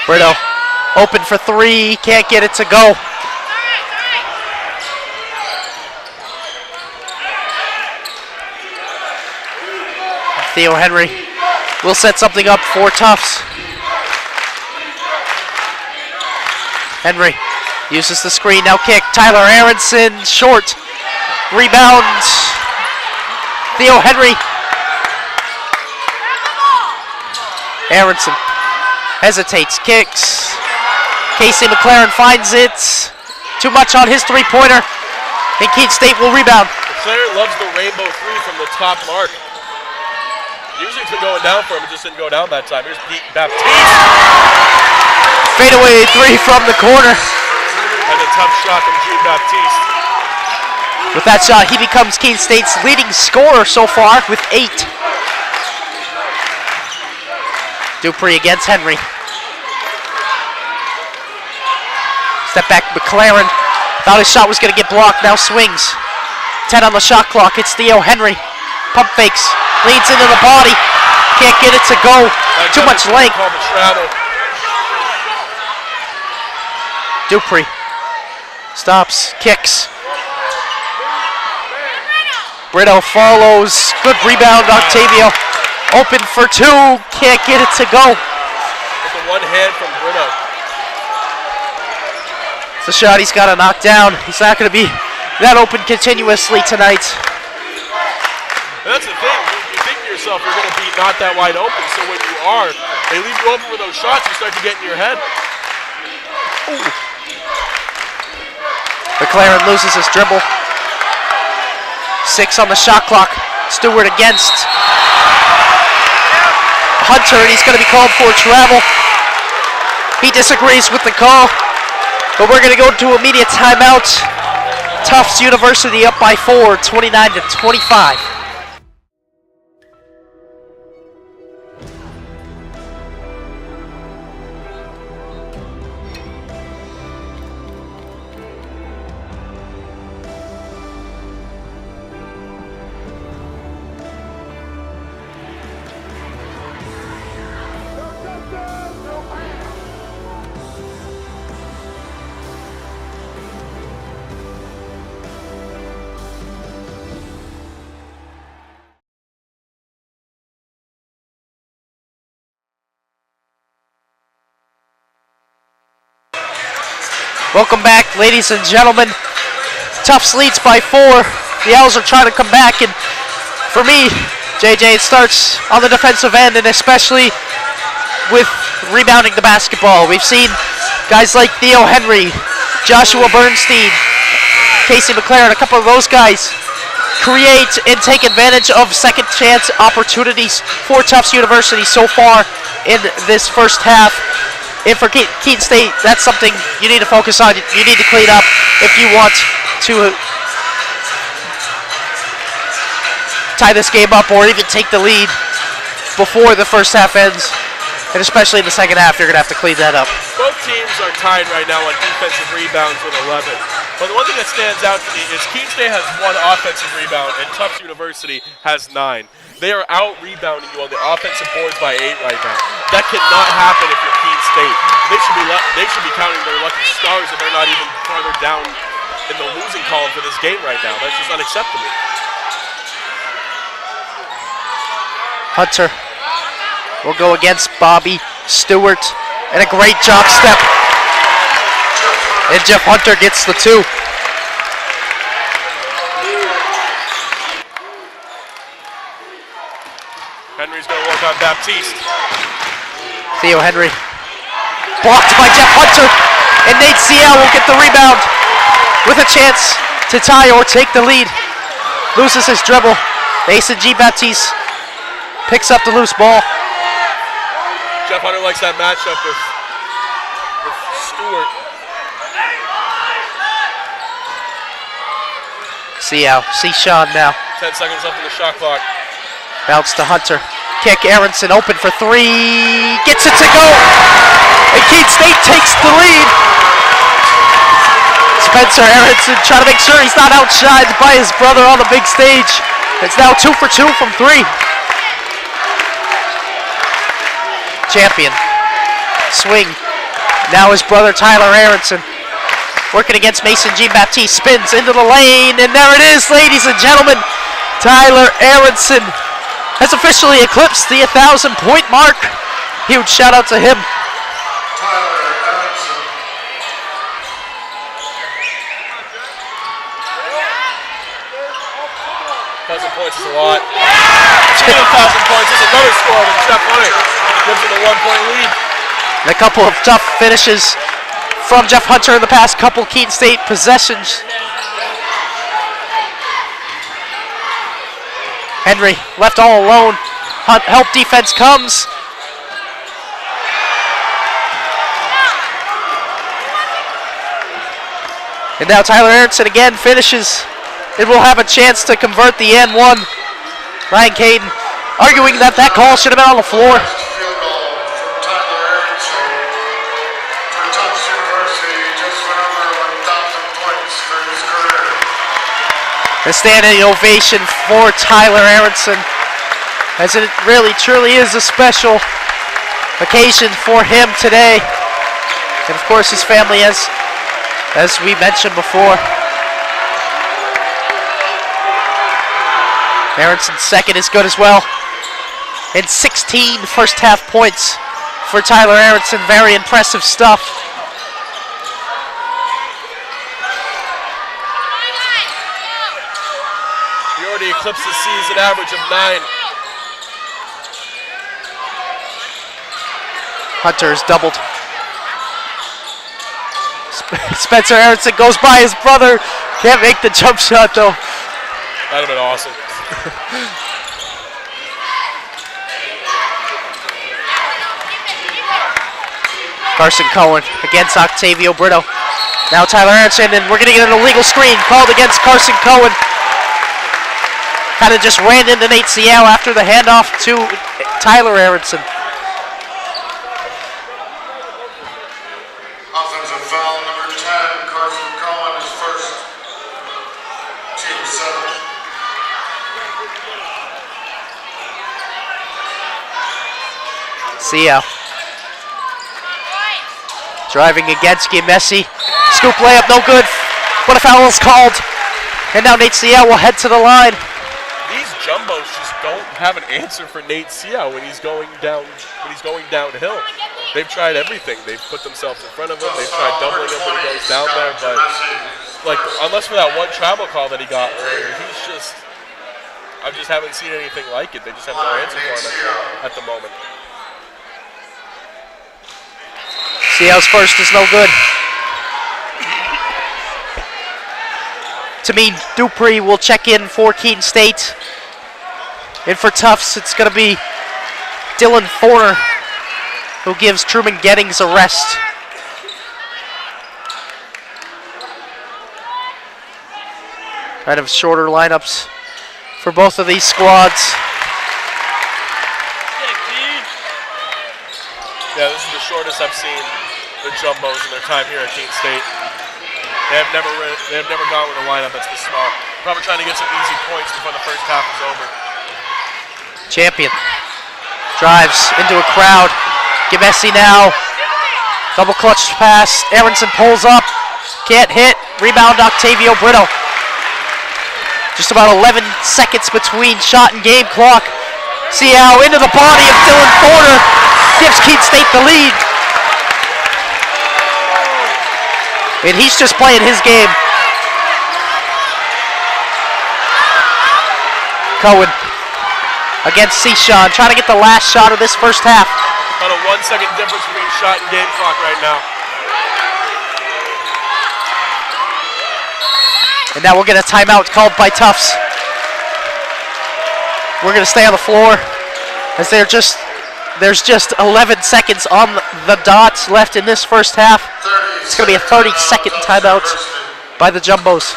Brito open for 3, can't get it to go. Theo Henry will set something up for Tufts. Henry uses the screen, now kick. Tyler Aronson, short. Rebound. Theo Henry. Aronson hesitates, kicks. Casey McLaren finds it. Too much on his three-pointer. And Keene State will rebound. McLaren loves the rainbow 3 from the top mark. Usually it's been going down for him, it just didn't go down that time. Here's Pete Baptiste. Fadeaway 3 from the corner. And a tough shot from Gene Baptiste. With that shot, he becomes Keene State's leading scorer so far with 8. Dupree against Henry. Step back, McLaren. Thought his shot was going to get blocked, now swings. 10 on the shot clock, it's Theo Henry. Pump fakes, leads into the body. Can't get it to go, too much length. Dupree stops, kicks. Brito follows, good rebound, Octavio. Open for 2, can't get it to go. With the one hand from Brito. It's a shot he's got to knock down. He's not going to be that open continuously tonight. And that's the thing, you think to yourself you're going to be not that wide open, so when you are, they leave you open for those shots, you start to get in your head. McLaren loses his dribble. 6 on the shot clock. Stewart against Hunter, and he's going to be called for travel. He disagrees with the call, but we're going to go to immediate timeout. Tufts University up by 4, 29-25. Welcome back, ladies and gentlemen. Tufts leads by 4. The Owls are trying to come back, and for me, JJ, it starts on the defensive end, and especially with rebounding the basketball. We've seen guys like Theo Henry, Joshua Bernstein, Casey McLaren, a couple of those guys create and take advantage of second chance opportunities for Tufts University so far in this first half. And for Keene State, that's something you need to focus on. You need to clean up if you want to tie this game up or even take the lead before the first half ends. And especially in the second half, you're going to have to clean that up. Both teams are tied right now on defensive rebounds with 11. But the one thing that stands out to me is Keene State has 1 offensive rebound and Tufts University has 9. They are out-rebounding you on the offensive boards by 8 right now. That cannot happen if you're Keene State. They should be counting their lucky stars if they're not even farther down in the losing column for this game right now. That's just unacceptable. Hunter will go against Bobby Stewart, and a great drop step. And Jeff Hunter gets the 2. Henry's going to work on Baptiste. Theo Henry blocked by Jeff Hunter, and Nate Seale will get the rebound with a chance to tie or take the lead. Loses his dribble. Mason G. Baptiste picks up the loose ball. Jeff Hunter likes that matchup with Stewart. Seale, see Sean now. 10 seconds left on the shot clock. Bounce to Hunter. Kick, Aronson open for 3. Gets it to go. And Keene State takes the lead. Spencer Aronson trying to make sure he's not outshined by his brother on the big stage. It's now 2 for 2 from 3. Champion. Swing. Now his brother Tyler Aronson. Working against Mason G. Baptiste. Spins into the lane. And there it is, ladies and gentlemen. Tyler Aronson has officially eclipsed the 1,000-point mark. Huge shout out to him. Tyler Aronson. 1,000 points is a lot. 2,000 points is another score than Jeff Hunter. Gives him a 1-point lead. And a couple of tough finishes from Jeff Hunter in the past couple Keene State possessions. Henry left all alone. Help defense comes. And now Tyler Aronson again finishes. It will have a chance to convert the N1. Ryan Caden arguing that call should have been on the floor. Field goal from Tyler Aronson. For Tufts University, just went over 1,000 points for his career. A standing ovation for Tyler Aronson, as it really truly is a special occasion for him today. And of course his family, as we mentioned before. Aronson's second is good as well. And 16 first half points for Tyler Aronson. Very impressive stuff. He already eclipsed the season average of 9. Hunter is doubled. Spencer Aronson goes by his brother. Can't make the jump shot though. That'd have been awesome. Carson Cohen against Octavio Brito. Now Tyler Aronson, and we're going to get an illegal screen called against Carson Cohen. Kind of just ran into Nate Seau after the handoff to Tyler Aronson. Offensive foul number 10, Carson Cohen is first. Team 7. Seau. Driving against Messi. Scoop layup, no good. But a foul is called. And now Nate Seau will head to the line. These jumbos just don't have an answer for Nate Seau when he's going downhill. They've tried everything. They've put themselves in front of him. They've tried doubling him when he goes down there, but like unless for that one travel call that he got earlier, I just haven't seen anything like it. They just have no answer for him at the moment. Seau's first is no good. Tameen Dupree will check in for Keene State. And for Tufts, it's going to be Dylan Thorner who gives Truman Gettings a rest. Kind of shorter lineups for both of these squads. Yeah, this is the shortest I've seen the jumbos in their time here at Keene State. They have never gone with a lineup that's this small. Probably trying to get some easy points before the first half is over. Champion drives into a crowd. Messi now. Double clutch pass. Aronson pulls up. Can't hit. Rebound Octavio Brito. Just about 11 seconds between shot and game clock. Seau into the body of Dylan Thorner. Gives Keene State the lead. And he's just playing his game. Cohen against Sean, trying to get the last shot of this first half. About a 1 second difference between shot and game clock right now. And now we'll get a timeout called by Tufts. We're going to stay on the floor as there's just 11 seconds on the dot left in this first half. It's going to be a 30-second timeout by the Jumbos.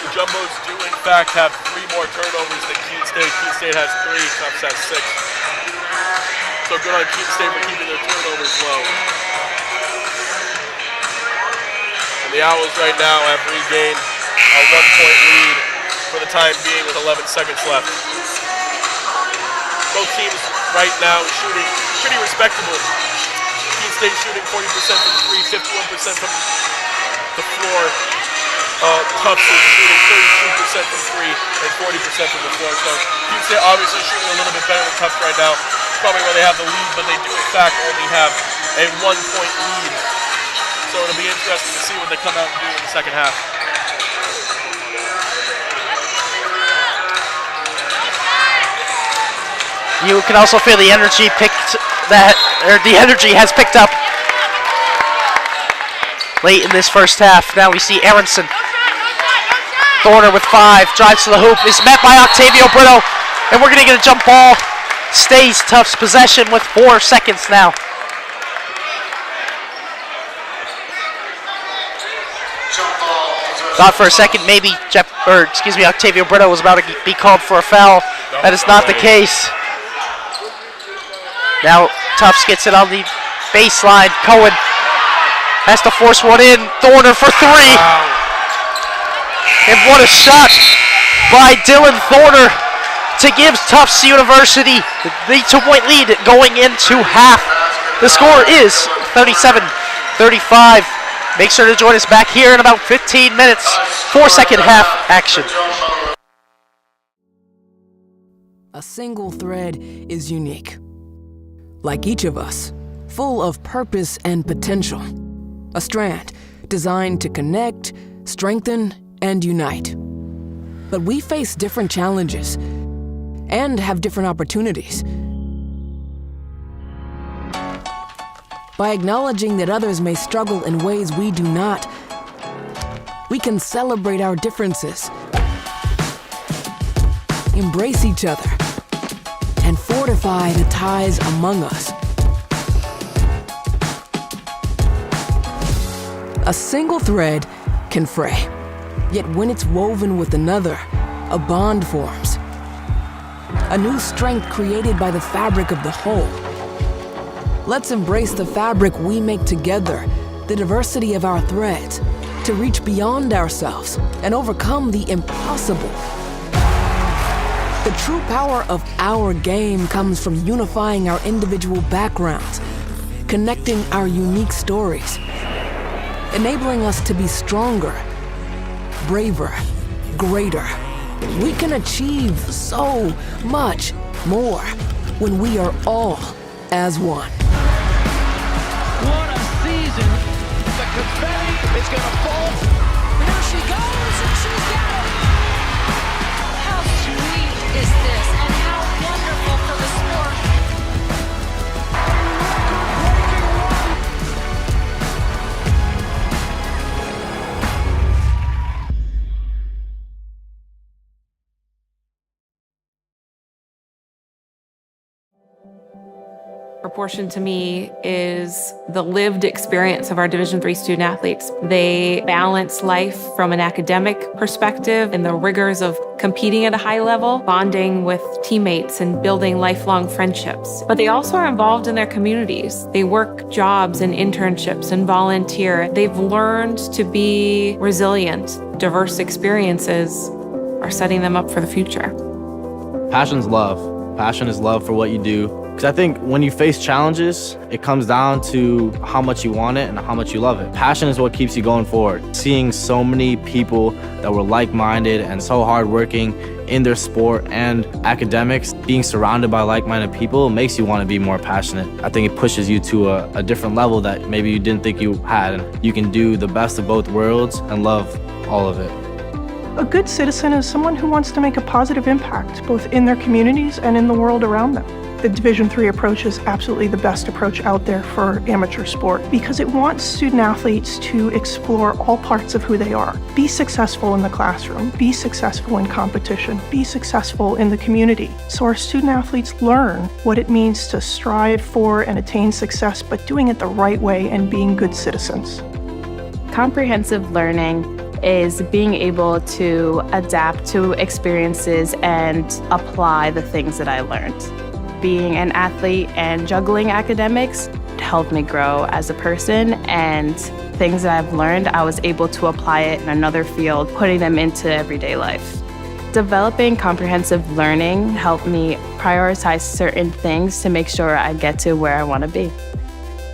The Jumbos do, in fact, have 3 more turnovers than Keene State. Keene State has 3, Tufts has 6. So good on Keene State for keeping their turnovers low. And the Owls right now have regained a 1-point lead for the time being with 11 seconds left. Both teams right now shooting pretty respectable. Keene State shooting 40% from 3, 51% from the floor. Tufts is shooting 32% from 3 and 40% from the floor. So Keene State obviously shooting a little bit better than Tufts right now. It's probably where they have the lead, but they do in fact only have a 1-point lead. So it'll be interesting to see what they come out and do in the second half. You can also feel the energy the energy has picked up late in this first half. Now we see Aronson. Thorner with 5, drives to the hoop, is met by Octavio Brito, and we're going to get a jump ball. Stays Tufts possession with 4 seconds now. Thought for a second maybe Octavio Brito was about to be called for a foul. That is not the case. Now Tufts gets it on the baseline. Cohen has to force one in. Thorner for 3. Wow. And what a shot by Dylan Thorner to give Tufts University the 2-point lead going into half. The score is 37-35. Make sure to join us back here in about 15 minutes for second half action. A single thread is unique. Like each of us, full of purpose and potential. A strand designed to connect, strengthen, and unite. But we face different challenges and have different opportunities. By acknowledging that others may struggle in ways we do not, we can celebrate our differences embrace each other, and fortify the ties among us. A single thread can fray, yet when it's woven with another, a bond forms. A new strength created by the fabric of the whole. Let's embrace the fabric we make together, the diversity of our threads, to reach beyond ourselves and overcome the impossible. The true power of our game comes from unifying our individual backgrounds, connecting our unique stories, enabling us to be stronger, braver, greater. We can achieve so much more when we are all as one. What a season. The confetti is going to fall. There she goes, and she's got it. How sweet is this, and how wonderful for the sport. Proportion to me is the lived experience of our Division III student athletes. They balance life from an academic perspective and the rigors of competing at a high level, bonding with teammates and building lifelong friendships. But they also are involved in their communities. They work jobs and internships and volunteer. They've learned to be resilient. Diverse experiences are setting them up for the future. Passion's love. Passion is love for what you do. Because I think when you face challenges, it comes down to how much you want it and how much you love it. Passion is what keeps you going forward. Seeing so many people that were like-minded and so hardworking in their sport and academics, being surrounded by like-minded people makes you want to be more passionate. I think it pushes you to a different level that maybe you didn't think you had. And you can do the best of both worlds and love all of it. A good citizen is someone who wants to make a positive impact, both in their communities and in the world around them. The Division III approach is absolutely the best approach out there for amateur sport because it wants student athletes to explore all parts of who they are. Be successful in the classroom, be successful in competition, be successful in the community. So our student athletes learn what it means to strive for and attain success, but doing it the right way and being good citizens. Comprehensive learning is being able to adapt to experiences and apply the things that I learned. Being an athlete and juggling academics helped me grow as a person, and things that I've learned, I was able to apply it in another field, putting them into everyday life. Developing comprehensive learning helped me prioritize certain things to make sure I get to where I want to be.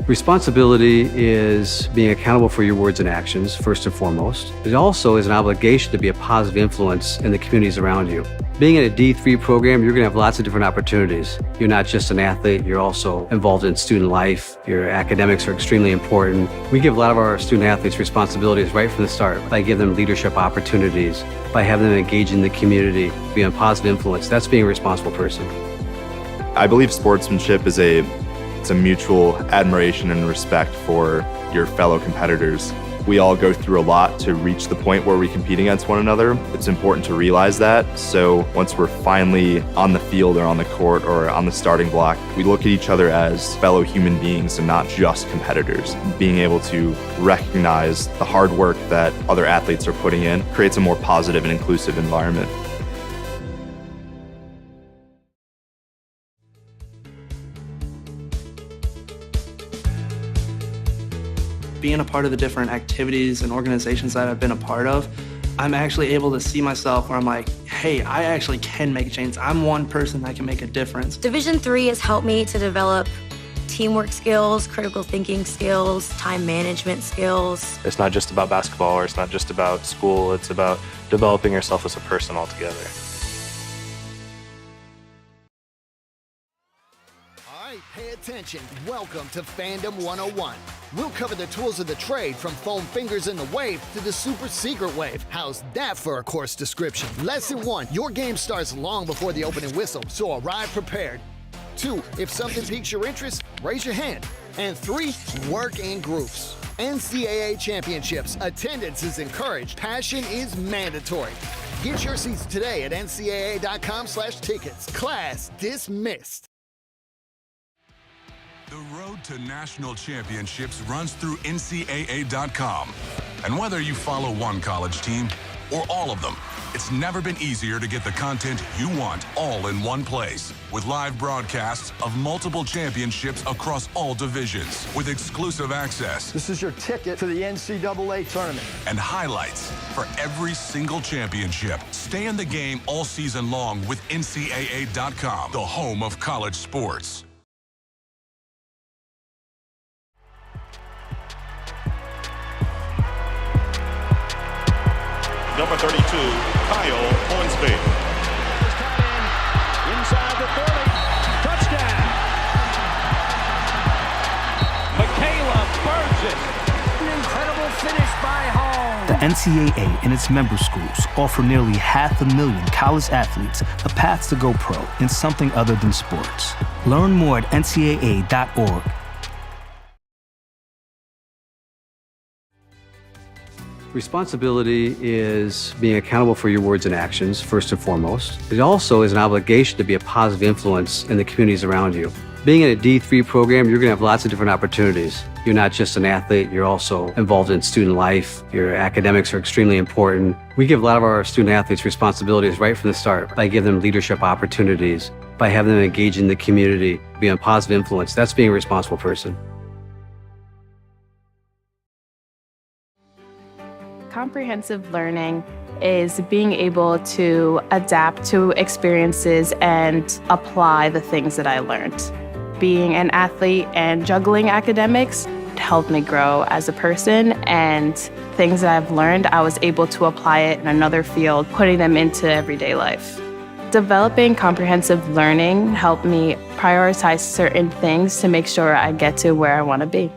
Responsibility is being accountable for your words and actions, first and foremost. It also is an obligation to be a positive influence in the communities around you. Being in a D3 program, you're going to have lots of different opportunities. You're not just an athlete, you're also involved in student life. Your academics are extremely important. We give a lot of our student athletes responsibilities right from the start by giving them leadership opportunities, by having them engage in the community, be a positive influence. That's being a responsible person. I believe sportsmanship is a mutual admiration and respect for your fellow competitors. We all go through a lot to reach the point where we compete against one another. It's important to realize that. So once we're finally on the field or on the court or on the starting block, we look at each other as fellow human beings and not just competitors. Being able to recognize the hard work that other athletes are putting in creates a more positive and inclusive environment. Being a part of the different activities and organizations that I've been a part of, I'm actually able to see myself where I'm like, hey, I actually can make a change. I'm one person that can make a difference. Division III has helped me to develop teamwork skills, critical thinking skills, time management skills. It's not just about basketball or it's not just about school. It's about developing yourself as a person altogether. Pay attention. Welcome to Fandom 101. We'll cover the tools of the trade from foam fingers in the wave to the super secret wave. How's that for a course description? Lesson 1, your game starts long before the opening whistle, so arrive prepared. 2, if something piques your interest, raise your hand. And 3, work in groups. NCAA championships. Attendance is encouraged. Passion is mandatory. Get your seats today at ncaa.com/tickets. Class dismissed. The road to national championships runs through NCAA.com. And whether you follow one college team or all of them, it's never been easier to get the content you want all in one place. With live broadcasts of multiple championships across all divisions, with exclusive access. This is your ticket to the NCAA tournament. And highlights for every single championship. Stay in the game all season long with NCAA.com, the home of college sports. Number 32, Kyle Hornsby. Inside the 30. Touchdown. Michaela burns it. An incredible finish by Hall. The NCAA and its member schools offer nearly 500,000 college athletes a path to go pro in something other than sports. Learn more at ncaa.org. Responsibility is being accountable for your words and actions, first and foremost. It also is an obligation to be a positive influence in the communities around you. Being in a D3 program, you're going to have lots of different opportunities. You're not just an athlete, you're also involved in student life. Your academics are extremely important. We give a lot of our student athletes responsibilities right from the start by giving them leadership opportunities, by having them engage in the community, be a positive influence. That's being a responsible person. Comprehensive learning is being able to adapt to experiences and apply the things that I learned. Being an athlete and juggling academics helped me grow as a person, and things that I've learned, I was able to apply it in another field, putting them into everyday life. Developing comprehensive learning helped me prioritize certain things to make sure I get to where I want to be.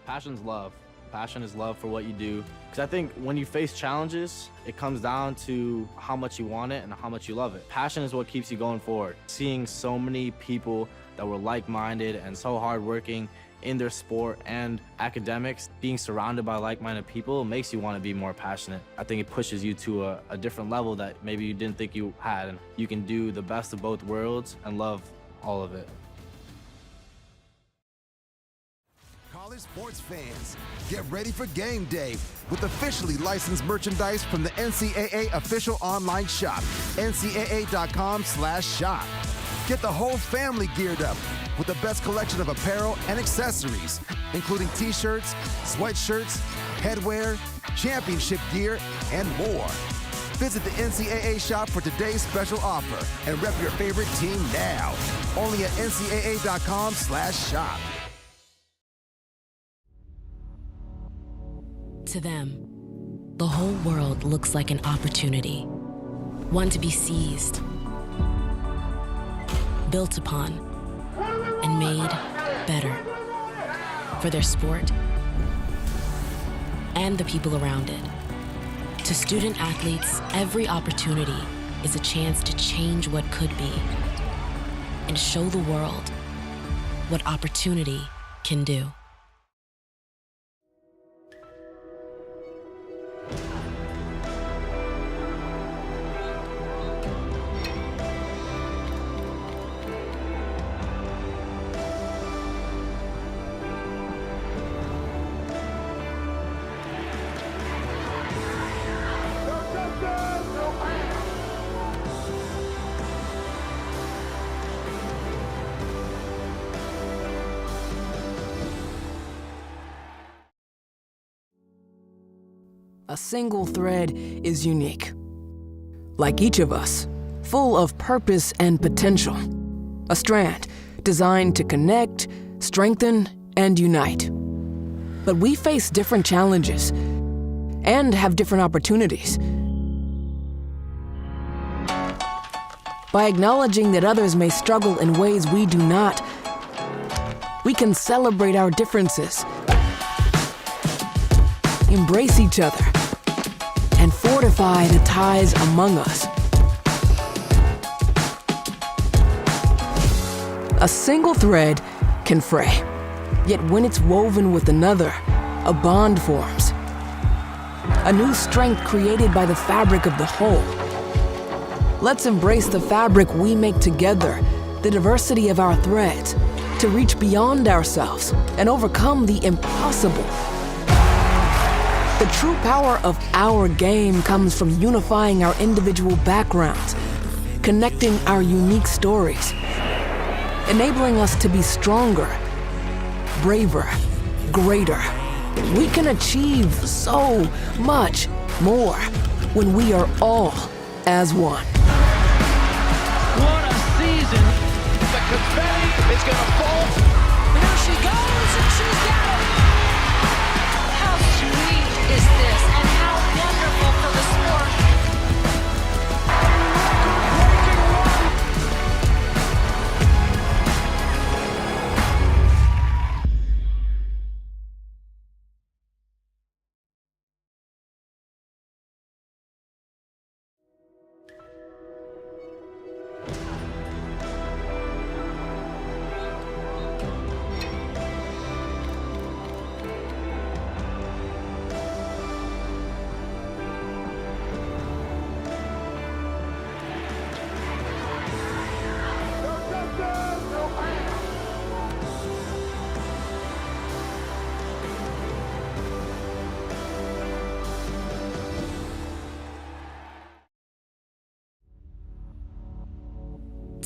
Passion's love. Passion is love for what you do. Because I think when you face challenges, it comes down to how much you want it and how much you love it. Passion is what keeps you going forward. Seeing so many people that were like-minded and so hardworking in their sport and academics, being surrounded by like-minded people makes you want to be more passionate. I think it pushes you to a different level that maybe you didn't think you had. And you can do the best of both worlds and love all of it. College sports fans, get ready for game day with officially licensed merchandise from the NCAA official online shop, ncaa.com/shop. Get the whole family geared up with the best collection of apparel and accessories, including t-shirts, sweatshirts, headwear, championship gear, and more. Visit the NCAA shop for today's special offer and rep your favorite team now. Only at ncaa.com/shop. To them, the whole world looks like an opportunity, one to be seized, built upon, and made better for their sport and the people around it. To student athletes, every opportunity is a chance to change what could be and show the world what opportunity can do. A single thread is unique. Like each of us, full of purpose and potential. A strand designed to connect, strengthen, and unite. But we face different challenges and have different opportunities. By acknowledging that others may struggle in ways we do not, we can celebrate our differences, embrace each other, and fortify the ties among us. A single thread can fray, yet when it's woven with another, a bond forms. A new strength created by the fabric of the whole. Let's embrace the fabric we make together, the diversity of our threads, to reach beyond ourselves and overcome the impossible. The true power of our game comes from unifying our individual backgrounds, connecting our unique stories, enabling us to be stronger, braver, greater. We can achieve so much more when we are all as one. What a season. The confetti is going to fall. There she goes, and she's got it. How sweet is this, and how wonderful for the sport.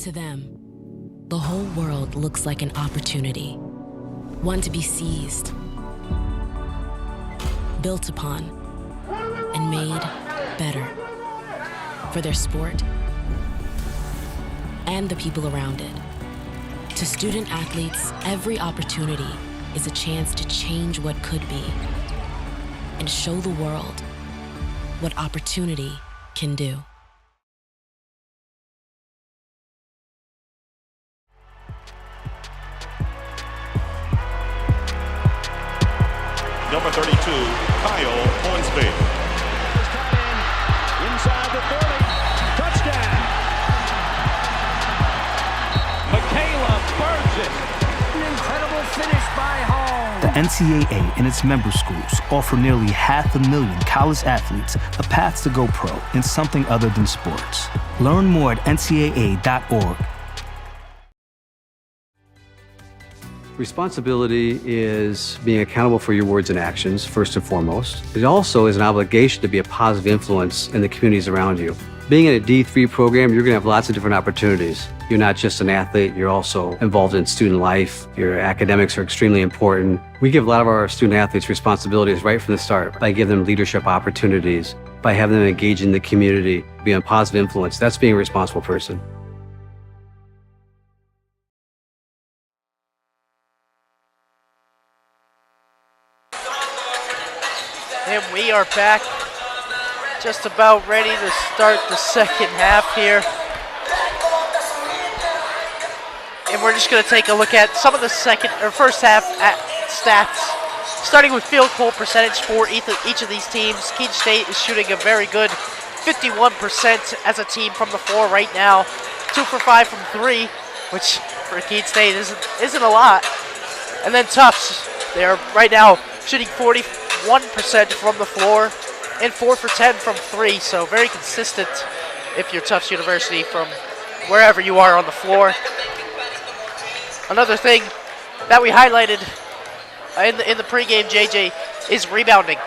To them, the whole world looks like an opportunity, one to be seized, built upon, and made better for their sport and the people around it. To student athletes, every opportunity is a chance to change what could be and show the world what opportunity can do. Number 32, Kyle Hornsby. Inside the 30. Touchdown. Michaela birds it. An incredible finish by Hall. The NCAA and its member schools offer nearly 500,000 college athletes a path to go pro in something other than sports. Learn more at ncaa.org. Responsibility is being accountable for your words and actions, first and foremost. It also is an obligation to be a positive influence in the communities around you. Being in a D3 program, you're going to have lots of different opportunities. You're not just an athlete, you're also involved in student life. Your academics are extremely important. We give a lot of our student athletes responsibilities right from the start by giving them leadership opportunities, by having them engage in the community, be a positive influence. That's being a responsible person. And we are back, just about ready to start the second half here. And we're just going to take a look at some of the first half stats. Starting with field goal percentage for each of these teams. Keene State is shooting a very good 51% as a team from the floor right now. 2 for 5 from 3, which for Keene State isn't a lot. And then Tufts, they are right now shooting 41% from the floor and 4 for 10 from 3, so very consistent if you're Tufts University from wherever you are on the floor. Another thing that we highlighted in the pregame, JJ, is rebounding.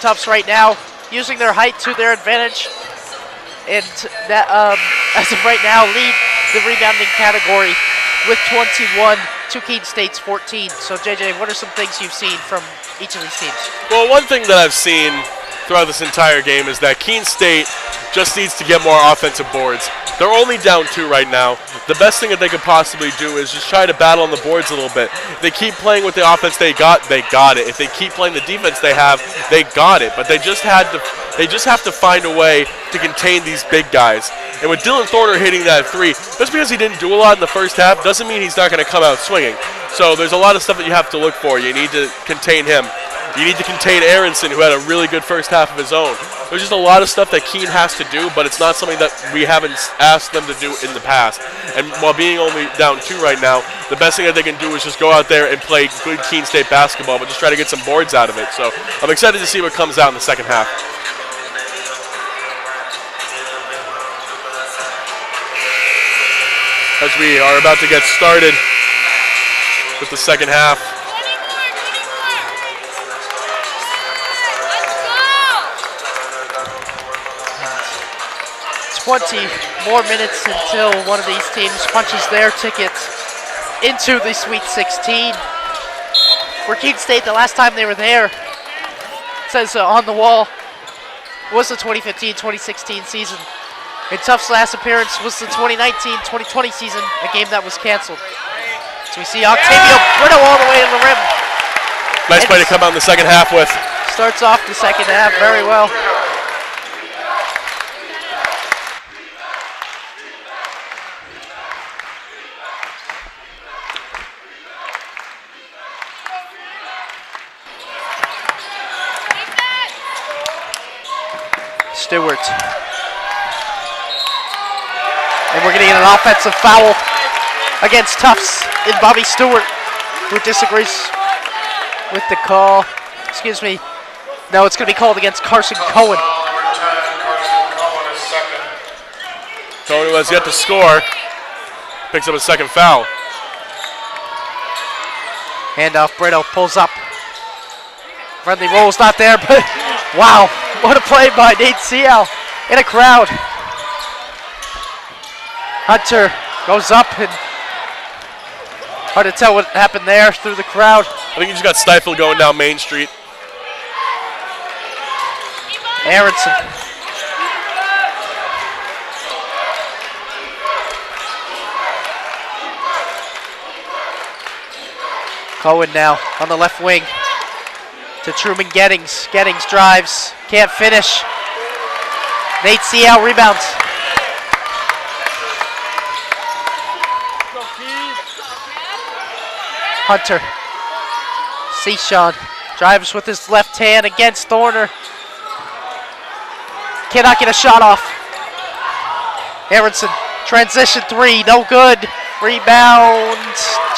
Tufts right now using their height to their advantage, and that as of right now lead the rebounding category with 21 to Keene State's 14. So JJ, what are some things you've seen from each of these teams? Well, one thing that I've seen throughout this entire game is that Keene State just needs to get more offensive boards. They're only down 2 right now. The best thing that they could possibly do is just try to battle on the boards a little bit. If they keep playing with the offense they got it. If they keep playing the defense they have, they got it. But they just have to find a way to contain these big guys. And with Dylan Thorner hitting that 3, just because he didn't do a lot in the first half doesn't mean he's not going to come out swinging. So there's a lot of stuff that you have to look for. You need to contain him. You need to contain Aronson, who had a really good first half of his own. There's just a lot of stuff that Keene has to do, but it's not something that we haven't asked them to do in the past. And while being only down 2 right now, the best thing that they can do is just go out there and play good Keene State basketball, but just try to get some boards out of it. So I'm excited to see what comes out in the second half. As we are about to get started with the second half. 20 more minutes until one of these teams punches their ticket into the Sweet 16. For Keene State, the last time they were there, it says on the wall, was the 2015-2016 season. And Tufts' last appearance was the 2019-2020 season, a game that was canceled. So we see Octavio Brito all the way to the rim. Nice play to come out in the second half with. Starts off the second half very well. Stewart. And we're going to get an offensive foul against Tufts in Bobby Stewart, who disagrees with the call. Excuse me. No, it's going to be called against Carson Cohen. Cohen, who has yet to score, picks up a second foul. Handoff, Brito pulls up. Friendly roll's not there, but wow, what a play by Nate Seau in a crowd. Hunter goes up, and hard to tell what happened there through the crowd. I think he just got stifled going down Main Street. Aronson. Cohen now on the left wing to Truman Gettings. Gettings drives, can't finish. Nate Seau rebounds. Hunter. Sean drives with his left hand against Thorner. Cannot get a shot off. Aronson, transition three, no good. Rebound,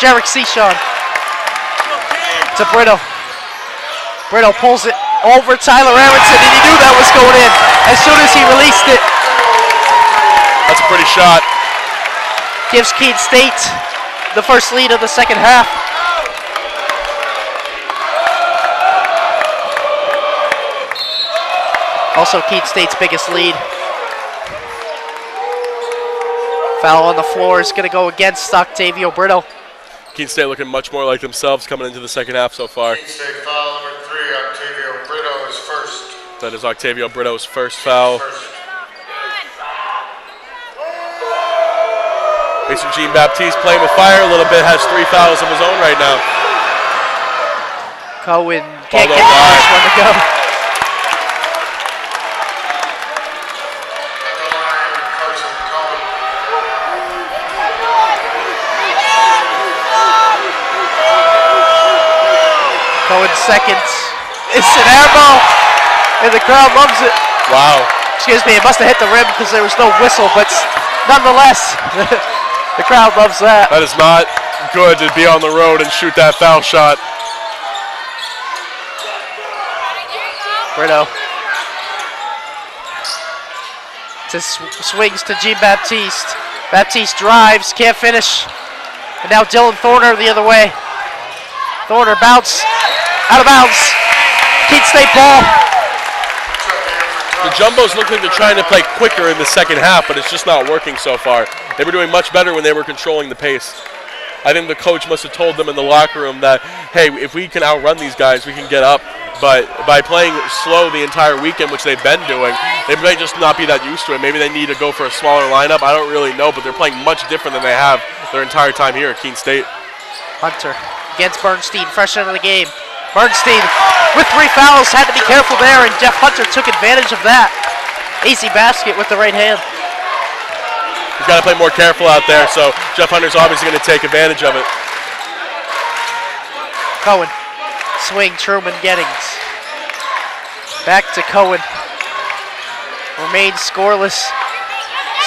Jarek Sean to Brito. Brito pulls it over Tyler Aronson, and he knew that was going in as soon as he released it. That's a pretty shot. Gives Keene State the first lead of the second half. Also Keene State's biggest lead. Foul on the floor is going to go against Octavio Brito. Keene State looking much more like themselves coming into the second half so far. Keene State foul number 3, Octavio Brito is first. That is Octavio Brito's first foul. Mason Jean-Baptiste playing with fire a little bit, has 3 fouls of his own right now. Cohen can't get the first one to go. Cohen second. It's an air ball, and the crowd loves it. Wow. Excuse me, it must have hit the rim because there was no whistle, but nonetheless, the crowd loves that. That is not good to be on the road and shoot that foul shot. Brito. Swings to Jean-Baptiste. Baptiste drives, can't finish. And now Dylan Thorner the other way. Thorner bounce, out of bounds. Keene State ball. The Jumbos look like they're trying to play quicker in the second half, but it's just not working so far. They were doing much better when they were controlling the pace. I think the coach must have told them in the locker room that, hey, if we can outrun these guys, we can get up. But by playing slow the entire weekend, which they've been doing, they may just not be that used to it. Maybe they need to go for a smaller lineup. I don't really know, but they're playing much different than they have their entire time here at Keene State. Hunter against Bernstein, fresh into the game. Bernstein with 3 fouls, had to be careful there, and Jeff Hunter took advantage of that. Easy basket with the right hand. He's got to play more careful out there, so Jeff Hunter's obviously going to take advantage of it. Cohen Swing, Truman Gettings. Back to Cohen. Remains scoreless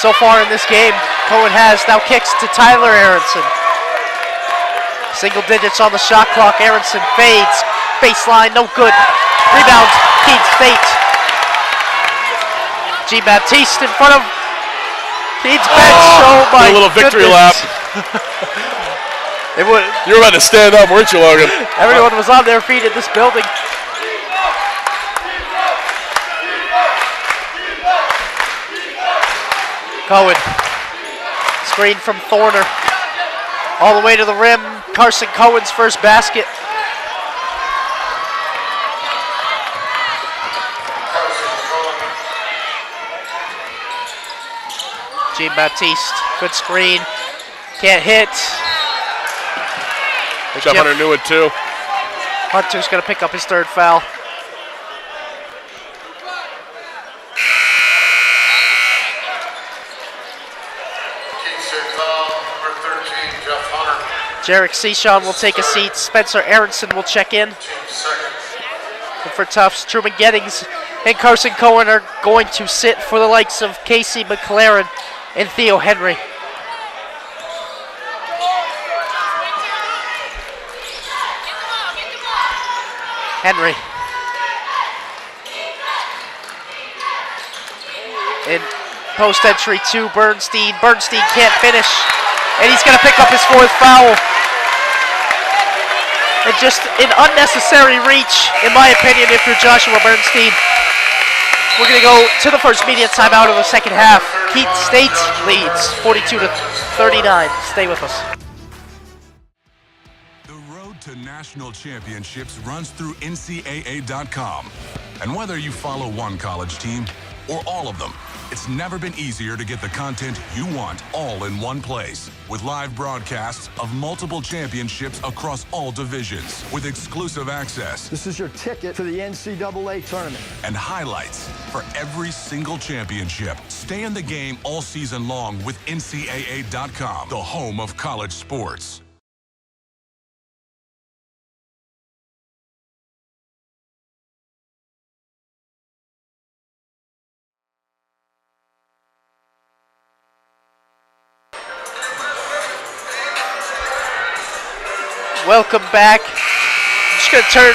so far in this game. Cohen now kicks to Tyler Aronson. Single digits on the shot clock. Aronson fades. Baseline, no good. Rebound, Keene State. G. Baptiste in front of Keene's bench. Oh my a little victory lap. You were about to stand up, weren't you, Logan? Everyone was on their feet in this building. Cohen. Screen from Thorner. All the way to the rim. Carson Cohen's first basket. Jean Baptiste, good screen. Can't hit. Jeff Hunter knew it too. Hunter's going to pick up his third foul. Jarek Seshon will take a seat. Spencer Aronson will check in. And for Tufts, Truman Gettings and Carson Cohen are going to sit for the likes of Casey McLaren and Theo Henry. Henry. In post entry to Bernstein. Bernstein can't finish. And he's going to pick up his fourth foul. And just an unnecessary reach, in my opinion, if you're Joshua Bernstein. We're going to go to the first media timeout of the second half. Keene State leads 42-39. Stay with us. The road to national championships runs through NCAA.com. And whether you follow one college team or all of them, it's never been easier to get the content you want all in one place. With live broadcasts of multiple championships across all divisions, with exclusive access. This is your ticket to the NCAA tournament. And highlights for every single championship. Stay in the game all season long with NCAA.com, the home of college sports. Welcome back. I'm just going to turn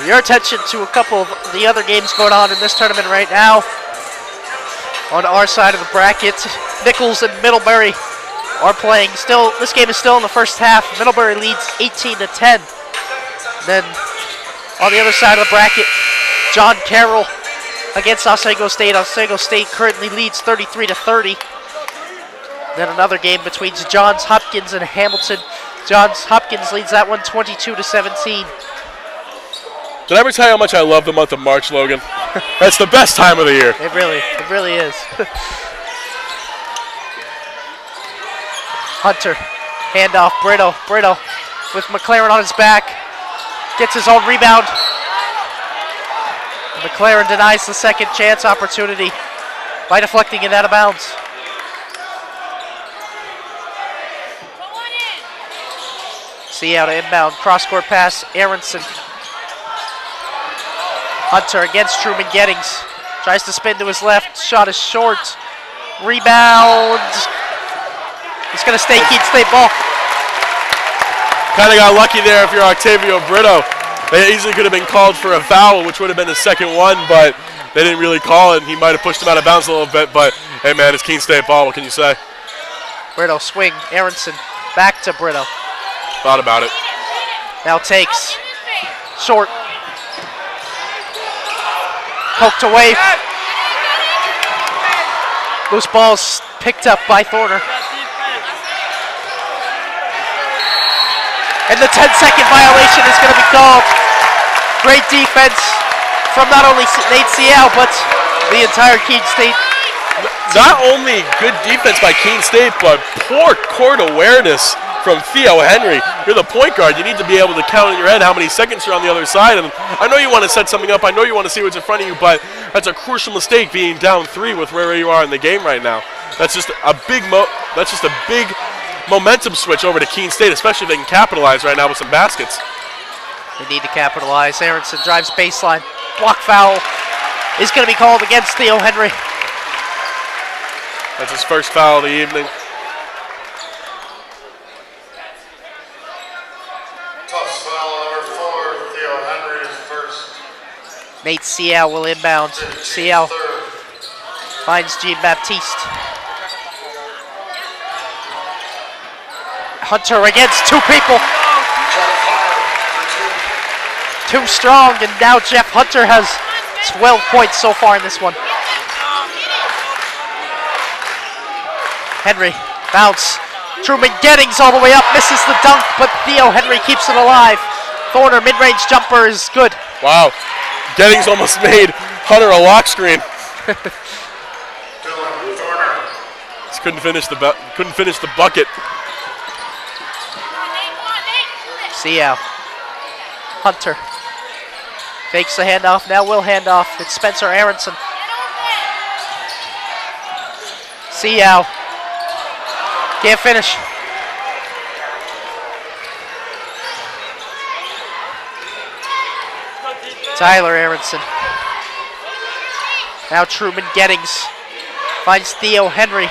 your attention to a couple of the other games going on in this tournament right now. On our side of the bracket, Nichols and Middlebury are playing. Still, this game is still in the first half. Middlebury leads 18-10. Then on the other side of the bracket, John Carroll against Oswego State. Oswego State currently leads 33-30. Then another game between Johns Hopkins and Hamilton. Johns Hopkins leads that one 22-17. Did I ever tell you how much I love the month of March, Logan? That's the best time of the year. It really is. Hunter, handoff, Brito with McLaren on his back. Gets his own rebound. And McLaren denies the second chance opportunity by deflecting it out of bounds. See out of inbound, cross-court pass, Aronson. Hunter against Truman Gettings. Tries to spin to his left, shot is short. Rebound. It's going to stay Keene State ball. Kind of got lucky there if you're Octavio Brito. They easily could have been called for a foul, which would have been the second one, but they didn't really call it. He might have pushed him out of bounds a little bit, but hey man, it's Keene State ball, what can you say? Brito swing, Aronson back to Brito. Thought about it. Now takes. Short. Poked away. Loose ball's picked up by Thorner. And the 10-second violation is going to be called. Great defense from not only Nate Seale, but the entire Keene State team. Not only good defense by Keene State, but poor court awareness from Theo Henry. You're the point guard. You need to be able to count in your head how many seconds you're on the other side. And I know you want to set something up. I know you want to see what's in front of you, but that's a crucial mistake being down 3 with where you are in the game right now. That's just a big momentum switch over to Keene State, especially if they can capitalize right now with some baskets. They need to capitalize. Aronson drives baseline. Block foul is going to be called against Theo Henry. That's his first foul of the evening. Tufts foul number 4, Theo Henry is first. Nate Seau will inbound. Seau finds Jean-Baptiste. Hunter against two people. Too strong, and now Jeff Hunter has 12 points so far in this one. Henry, bounce. Truman Gettings all the way up, misses the dunk, but Theo Henry keeps it alive. Thorner, mid-range jumper is good. Wow, Gettings almost made Hunter a lock screen. Just couldn't finish the bucket. Seau. Hunter. Fakes the handoff, now will hand off. It's Spencer Aronson. Seau. Can't finish. Tyler Aronson. Now Truman Gettings finds Theo Henry.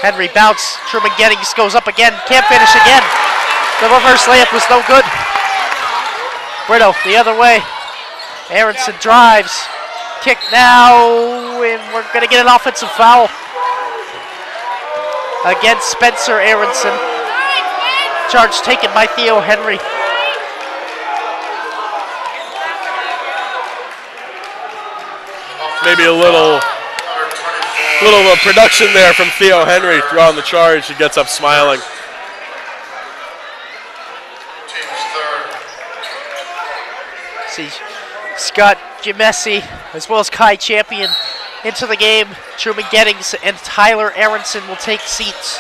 Henry bounce. Truman Gettings goes up again. Can't finish again. The reverse layup was no good. Brito the other way. Aronson drives. Kick now, and we're going to get an offensive foul against Spencer Aronson. Charge taken by Theo Henry. Maybe a little production there from Theo Henry throwing the charge. He gets up smiling. See Scott Gemesi as well as Kai Champion into the game. Truman Gettings and Tyler Aronson will take seats.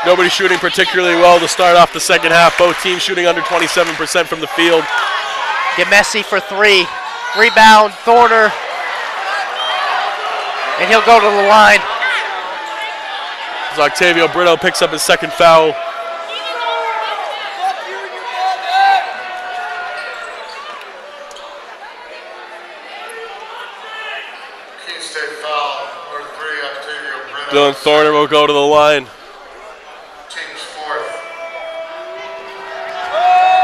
Nobody shooting particularly well to start off the second half. Both teams shooting under 27% from the field. Gemesi for three. Rebound, Thorner. And he'll go to the line. As Octavio Brito picks up his second foul. Keene State foul number 3, Octavio Brito. Dylan Thorner will go to the line. Team's fourth.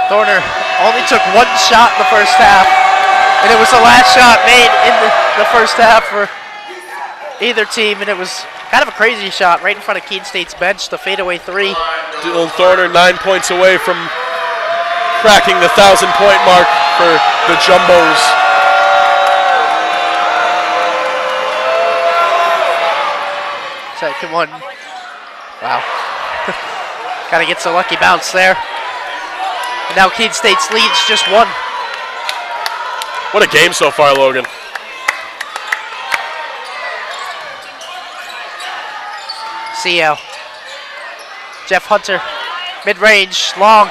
Thorner only took one shot in the first half, and it was the last shot made in the first half for either team, and it was kind of a crazy shot right in front of Keene State's bench, the fadeaway three. Dylan Thorner 9 points away from cracking the 1,000-point mark for the Jumbos. Second one. Wow. Kind of gets a lucky bounce there. And now Keene State's lead's just one. What a game so far, Logan. Seau. Jeff Hunter. Mid-range, long.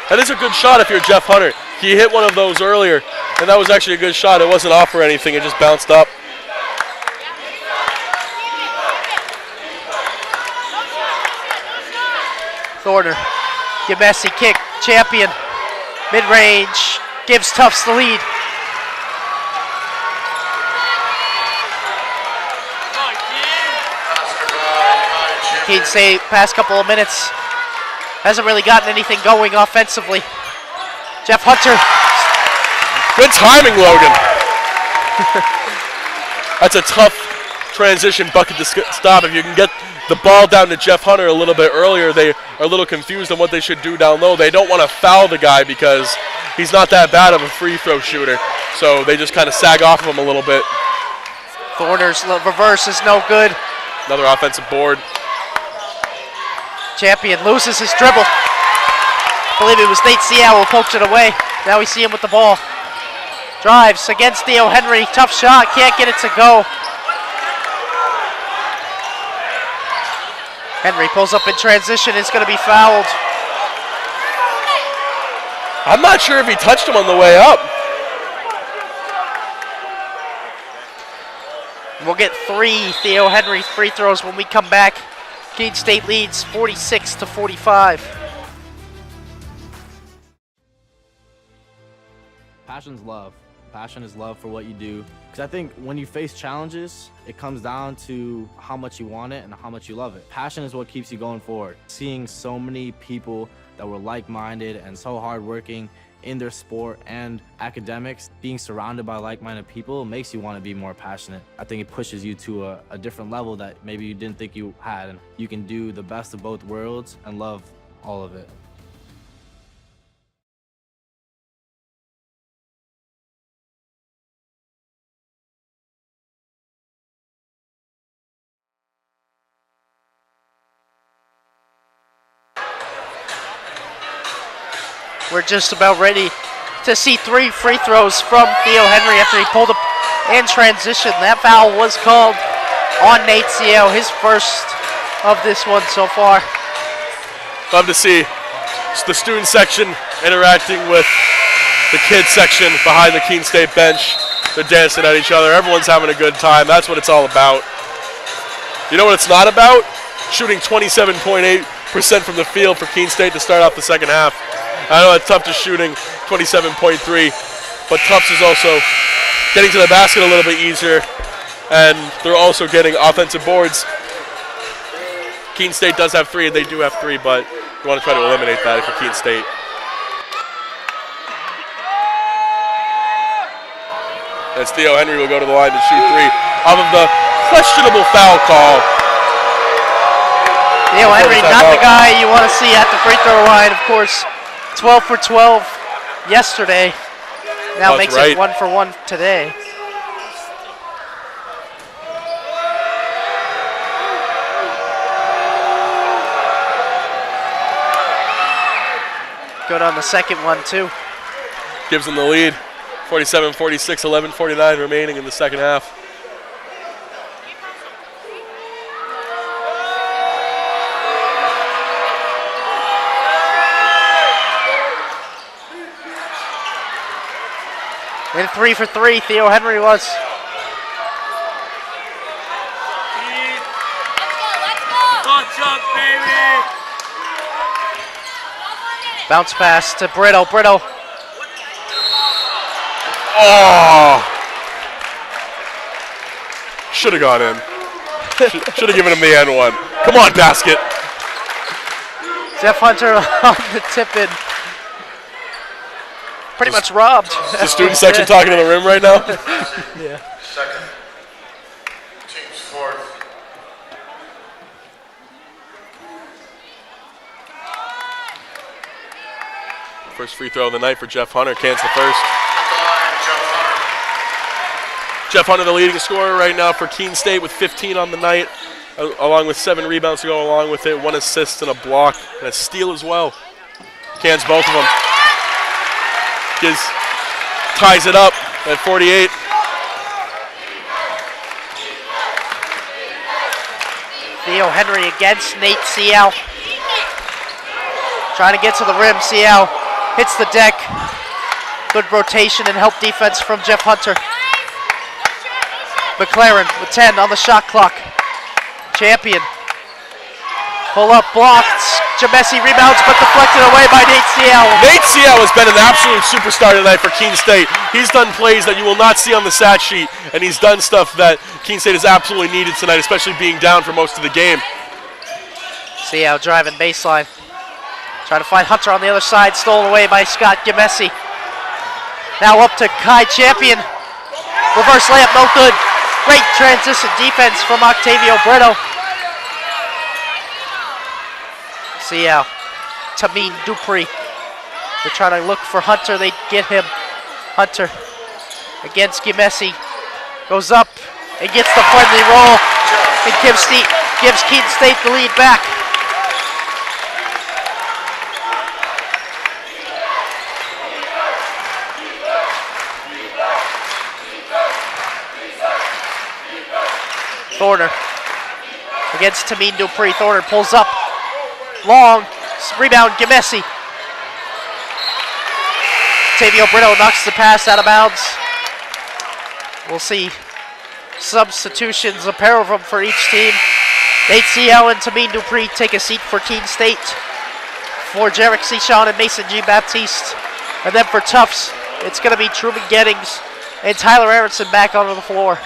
That is a good shot if you're Jeff Hunter. He hit one of those earlier, and that was actually a good shot. It wasn't off or anything, it just bounced up. Thorner. Gemesi kick. Champion. Mid-range. Gives Tufts the lead. Keene State, past couple of minutes, hasn't really gotten anything going offensively. Jeff Hunter. Good timing, Logan. That's a tough transition bucket to stop. If you can get the ball down to Jeff Hunter a little bit earlier, they are a little confused on what they should do down low. They don't want to foul the guy because he's not that bad of a free throw shooter. So they just kind of sag off of him a little bit. Thorner's reverse is no good. Another offensive board. Champion loses his dribble. I believe it was Nate Seau who poked it away. Now we see him with the ball. Drives against Theo Henry. Tough shot. Can't get it to go. Henry pulls up in transition. Is going to be fouled. I'm not sure if he touched him on the way up. We'll get 3 Theo Henry free throws when we come back. Keene State leads 46-45. Passion's love. Passion is love for what you do. Because I think when you face challenges, it comes down to how much you want it and how much you love it. Passion is what keeps you going forward. Seeing so many people that were like-minded and so hardworking in their sport and academics, being surrounded by like-minded people makes you want to be more passionate. I think it pushes you to a different level that maybe you didn't think you had. And you can do the best of both worlds and love all of it. We're just about ready to see 3 free throws from Theo Henry after he pulled up in transition. That foul was called on Nate Ciel, his first of this one so far. Love to see the student section interacting with the kids section behind the Keene State bench. They're dancing at each other. Everyone's having a good time. That's what it's all about. You know what it's not about? Shooting 27.8% from the field for Keene State to start off the second half. I know that Tufts is shooting 27.3, but Tufts is also getting to the basket a little bit easier, and they're also getting offensive boards. Keene State does have 3, and they do have 3, but you want to try to eliminate that if you're Keene State. As Theo Henry will go to the line to shoot 3 off of the questionable foul call. Theo Henry, not the guy you want to see at the free throw line, of course. 12 for 12 yesterday. Now makes it 1 for 1 today. Good on the second one, too. Gives them the lead. 47-46, 11:49 remaining in the second half. And 3 for 3, Theo Henry was. What's up, baby? Bounce pass to Brito. Brito. Oh! Should have gone in. Should have given him the and one. Come on, basket. Jeff Hunter on the tip-in. Pretty much robbed. The student section talking to the rim right now? Yeah. Second. Team's fourth. First free throw of the night for Jeff Hunter. Cans the first. Jeff Hunter, the leading scorer right now for Keene State with 15 on the night, along with 7 rebounds to go along with it, 1 assist and a block, and a steal as well. Cans both of them. Ties it up at 48. Theo Henry against Nate Ciel. Trying to get to the rim. Ciel hits the deck. Good rotation and help defense from Jeff Hunter. McLaren with 10 on the shot clock. Champion. Pull up, blocked. Jamesi rebounds, but deflected away by Nate Ciel. Nate Ciel has been an absolute superstar tonight for Keene State. He's done plays that you will not see on the stat sheet, and he's done stuff that Keene State has absolutely needed tonight, especially being down for most of the game. Ciel driving baseline. Trying to find Hunter on the other side, stolen away by Scott Jamesi. Now up to Kai Champion. Reverse layup, no good. Great transition defense from Octavio Brito. Ciel, Tameen Dupree. They're trying to look for Hunter. They get him. Hunter against Gimesi. Goes up and gets the friendly roll. And gives Keene State the lead back. Thorner against Tameen Dupree. Thorner pulls up. Long rebound, Gimesi. Octavio Brito knocks the pass out of bounds. We'll see substitutions, a pair of them for each team. Nate Ciel and Tameen Dupree take a seat for Keene State. For Jarek Sean and Mason G. Baptiste. And then for Tufts, it's going to be Truman Gettings and Tyler Aronson back onto the floor.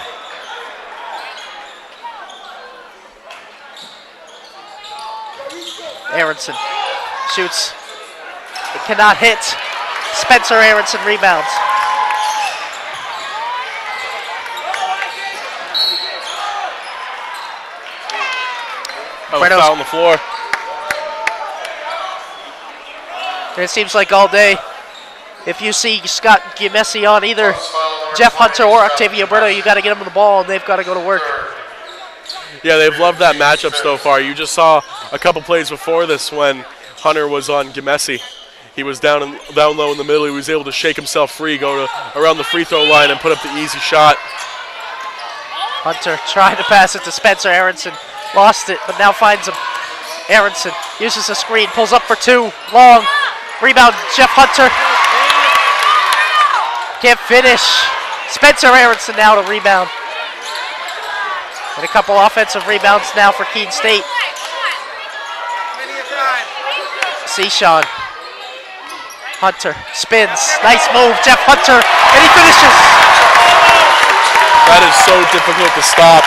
Aronson shoots. It cannot hit. Spencer Aronson rebounds. Foul on the floor. It seems like all day, if you see Scott Gimesi on either Jeff Hunter or Octavio Brito, you got to get them the ball and they've got to go to work. Yeah, they've loved that matchup so far. You just saw a couple plays before this when Hunter was on Gimesi. He was down low in the middle. He was able to shake himself free, go around the free throw line and put up the easy shot. Hunter tried to pass it to Spencer Aronson. Lost it, but now finds him. Aronson uses a screen, pulls up for two. Long. Rebound, Jeff Hunter. Can't finish. Spencer Aronson now to rebound. And a couple offensive rebounds now for Keene State. Sean. Hunter spins. Nice move, Jeff Hunter. And he finishes. That is so difficult to stop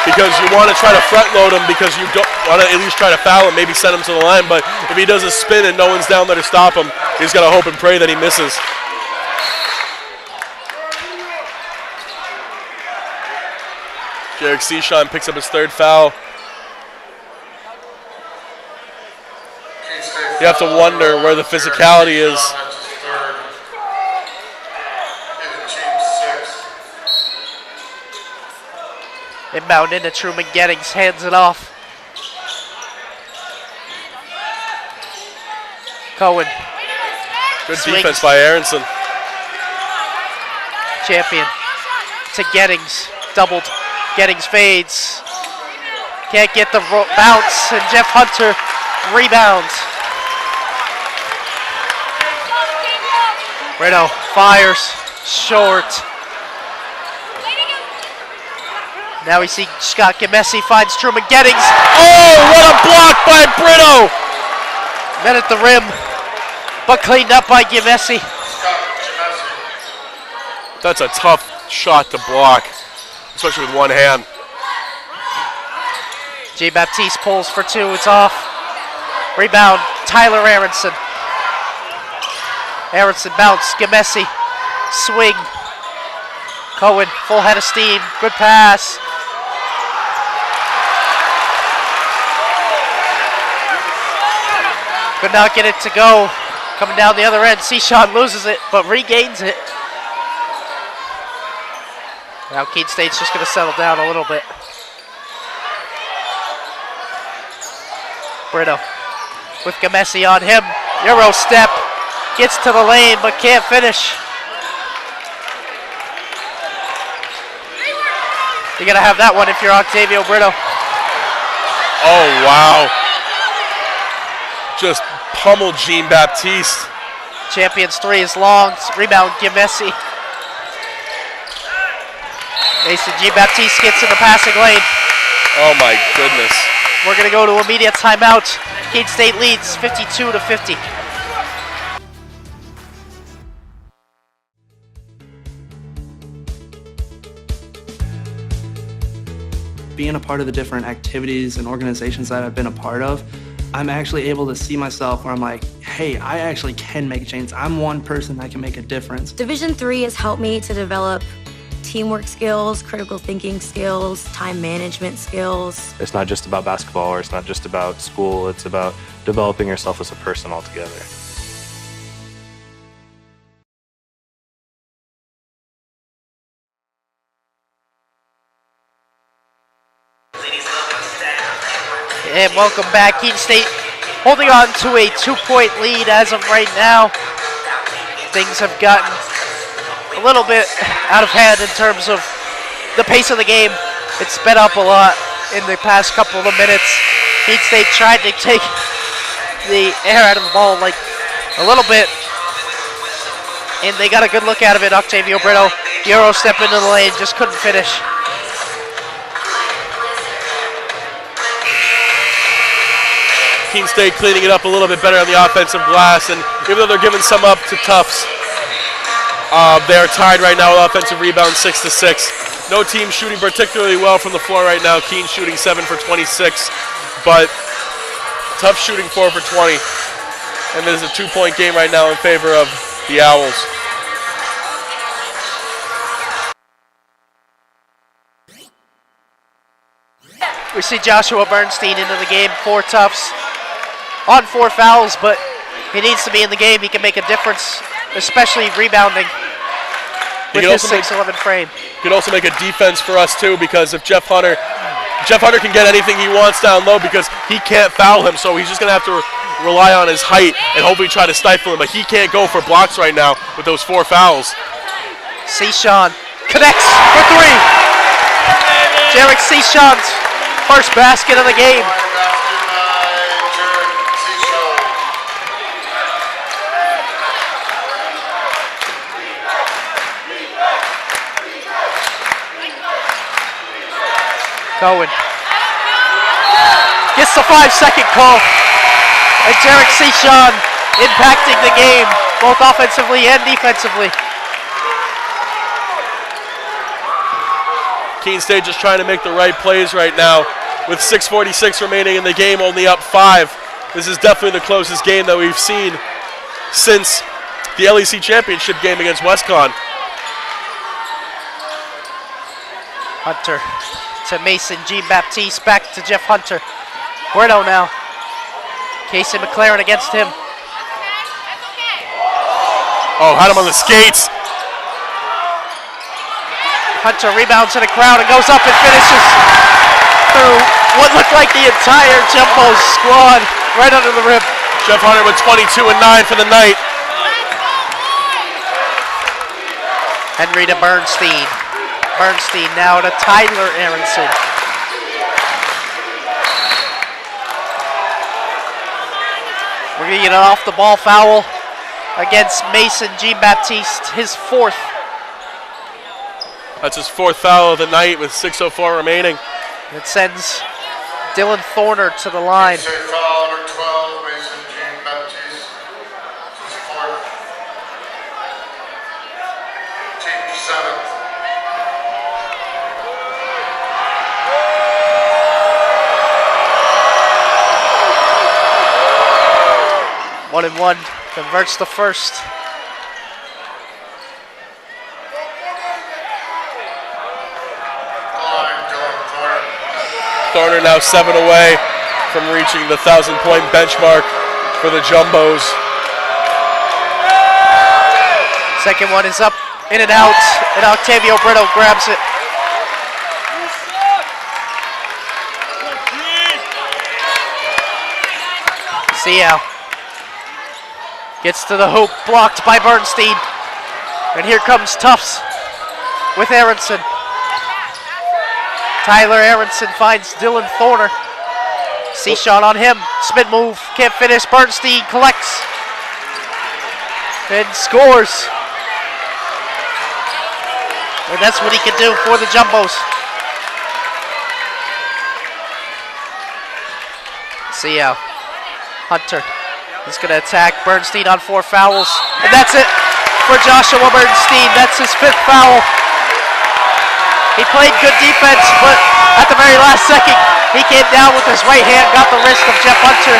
because you want to try to front load him because you don't want to at least try to foul him, maybe send him to the line. But if he does a spin and no one's down there to stop him, he's got to hope and pray that he misses. Jarek Sean picks up his third foul. You have to wonder where the physicality is. Inbound into Truman Gettings, hands it off. Cohen. Good swings. defense by Aronson. Champion to Gettings, doubled. Gettings fades. Can't get the bounce, and Jeff Hunter rebounds. Brito fires, short. Now we see Scott Gimesi finds Truman Gettings. Oh, what a block by Brito! Met at the rim, but cleaned up by Gimesi. That's a tough shot to block, especially with one hand. J. Baptiste pulls for two, it's off. Rebound, Tyler Aronson. Aronson bounce, Gimesi, swing. Cohen, full head of steam, good pass. Could not get it to go. Coming down the other end, Sean loses it, but regains it. Now Keene State's just going to settle down a little bit. Brito with Gimesi on him. Euro step. Gets to the lane, but can't finish. You got to have that one if you're Octavio Brito. Oh, wow. Just pummeled Jean Baptiste. Champion's three is long. Rebound, Gimesi. Mason G. Baptiste gets in the passing lane. Oh my goodness. We're going to go to immediate timeout. Keene State leads 52-50. Being a part of the different activities and organizations that I've been a part of, I'm actually able to see myself where I'm like, hey, I actually can make a change. I'm one person that can make a difference. Division III has helped me to develop teamwork skills, critical thinking skills, time management skills. It's not just about basketball or it's not just about school. It's about developing yourself as a person altogether. And welcome back. Keene State holding on to a 2-point lead as of right now. Things have gotten a little bit out of hand in terms of the pace of the game. It's sped up a lot in the past couple of minutes. Keene State tried to take the air out of the ball like a little bit, and they got a good look out of it. Octavio Brito, Euro step into the lane, just couldn't finish. Keene State cleaning it up a little bit better on the offensive glass, and even though they're giving some up to Tufts, they are tied right now with offensive rebounds 6-6. No team shooting particularly well from the floor right now. Keene shooting 7 for 26, but Tufts shooting 4 for 20. And there's a 2-point game right now in favor of the Owls. We see Joshua Bernstein into the game for Tufts on 4 fouls, but he needs to be in the game. He can make a difference, especially rebounding with his 6'11" frame. He could also make a defense for us too, because if Jeff Hunter can get anything he wants down low because he can't foul him, so he's just going to have to rely on his height and hopefully try to stifle him, but he can't go for blocks right now with those 4 fouls. Sean connects for 3. Jarek Sean's first basket of the game. Cohen gets the 5-second call. And Jarek Sean impacting the game, both offensively and defensively. Keene State just trying to make the right plays right now. With 6:46 remaining in the game, only up 5. This is definitely the closest game that we've seen since the LEC championship game against WestCon. Hunter to Mason Jean-Baptiste, back to Jeff Hunter. Brito now. Casey McLaren against him. Oh, had him on the skates. Hunter rebounds in the crowd and goes up and finishes through what looked like the entire Jumbo squad right under the rim. Jeff Hunter with 22 and 9 for the night. Henry to Bernstein. Bernstein now to Tyler Aronson. We're going to get an off the ball foul against Mason Jean-Baptiste, his 4th. That's his 4th foul of the night with 6:04 remaining. It sends Dylan Thorner to the line. Foul number 12, Mason Jean-Baptiste. His 4th. Team 7th. One and one, converts the first. Thorner now 7 away from reaching the 1,000-point benchmark for the Jumbos. Second one is up, in and out, and Octavio Brito grabs it. Seau gets to the hoop, blocked by Bernstein. And here comes Tufts with Aronson. Tyler Aronson finds Dylan Thorner. C-shot on him, spin move, can't finish. Bernstein collects and scores. And that's what he can do for the Jumbos. Seau, Hunter. He's going to attack Bernstein on 4 fouls. And that's it for Joshua Bernstein. That's his 5th foul. He played good defense, but at the very last second, he came down with his right hand, got the wrist of Jeff Hunter.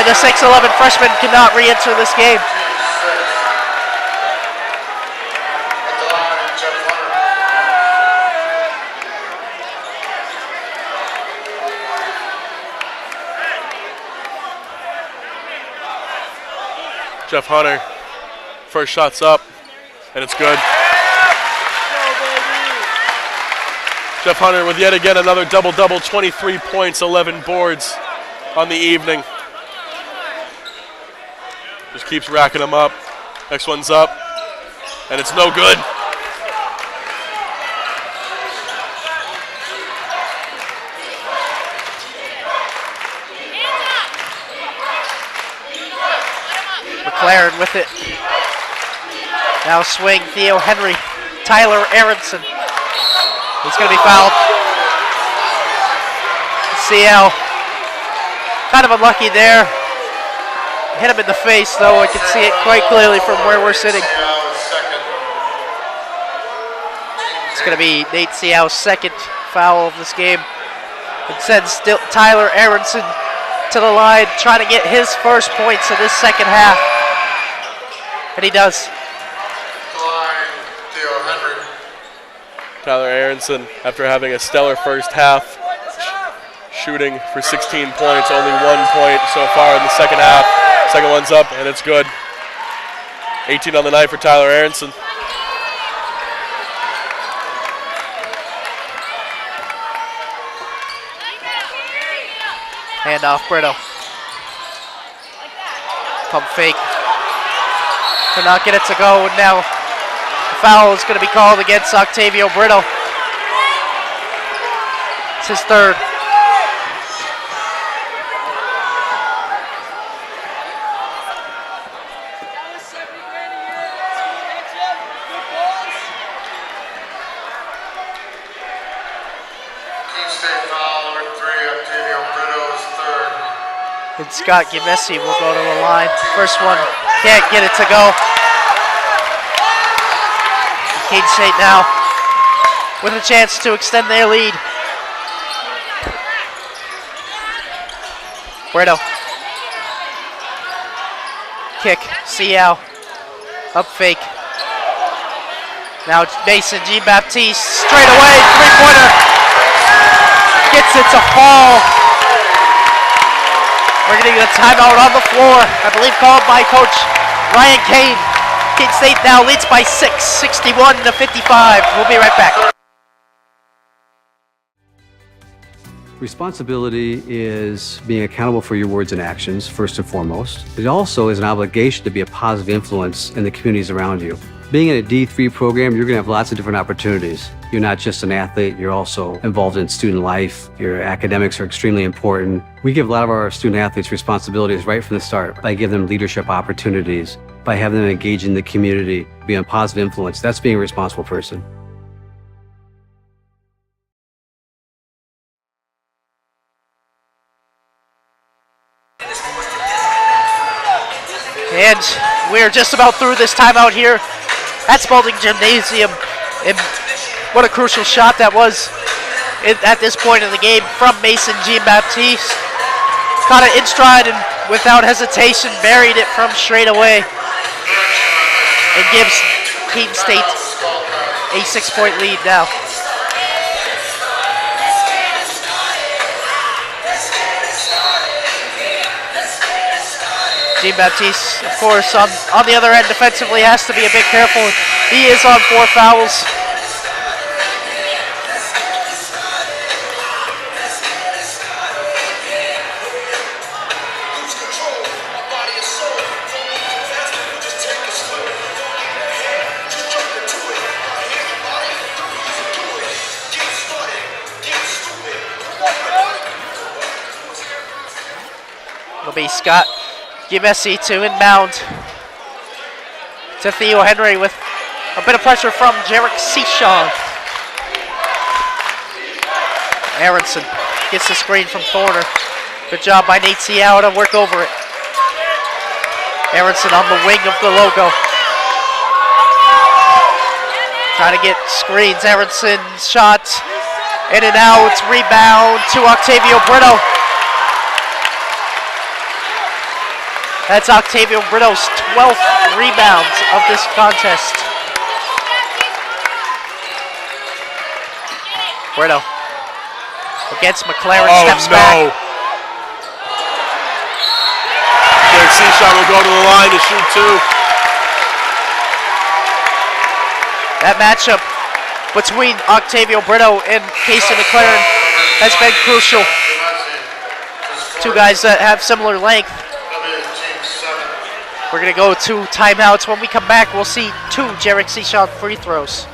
And the 6'11" freshman cannot re-enter this game. Jeff Hunter, first shot's up, and it's good. Jeff Hunter with yet again another double-double, 23 points, 11 boards on the evening. Just keeps racking them up. Next one's up, and it's no good. McLaren with it. Now swing, Theo Henry. Tyler Aronson. He's going to be fouled. Seau Kind of unlucky there. Hit him in the face, though. I can see it quite clearly from where we're sitting. It's going to be Nate Seow's second foul of this game. It sends Tyler Aronson to the line, trying to get his first points in this second half. And he does. Tyler Aronson, after having a stellar first half, shooting for 16 points, only 1 point so far in the second half. Second one's up, and it's good. 18 on the night for Tyler Aronson. Hand off Brito. Pump fake. Could not get it to go. Now the foul is going to be called against Octavio Brito. It's his third. And Scott Gimesi will go to the line. First one, can't get it to go. Keene State now with a chance to extend their lead. Brito. Kick, Seow. Up fake. Now Mason Jean-Baptiste straight away, three-pointer. Gets it to fall. We're going to get a timeout on the floor, I believe called by Coach Ryan Keene. Keene State now leads by 6, 61-55. We'll be right back. Responsibility is being accountable for your words and actions, first and foremost. It also is an obligation to be a positive influence in the communities around you. Being in a D3 program, you're going to have lots of different opportunities. You're not just an athlete, you're also involved in student life. Your academics are extremely important. We give a lot of our student athletes responsibilities right from the start by giving them leadership opportunities, by having them engage in the community, be a positive influence. That's being a responsible person. And we're just about through this timeout here at Spaulding Gymnasium. And what a crucial shot that was at this point in the game from Mason Jean-Baptiste. Caught it in stride and without hesitation buried it from straight away. And gives Keene State a 6-point lead now. Jean-Baptiste, of course, on the other end defensively has to be a bit careful. He is on 4 fouls. It'll be Scott Gimesi to inbound to Theo Henry with a bit of pressure from Jarek Sechon. Aronson gets the screen from Thorner. Good job by Nate Seow to work over it. Aronson on the wing of the logo. Trying to get screens. Aronson shot in and out. Rebound to Octavio Brito. That's Octavio Brito's 12th rebound of this contest. Brito against McLaren, steps back. Derek Sechon will go to the line to shoot 2. That matchup between Octavio Brito and Casey McLaren has been crucial. 2 guys that have similar length. We're going to go to timeouts. When we come back, we'll see 2 Jarek Sechon free throws.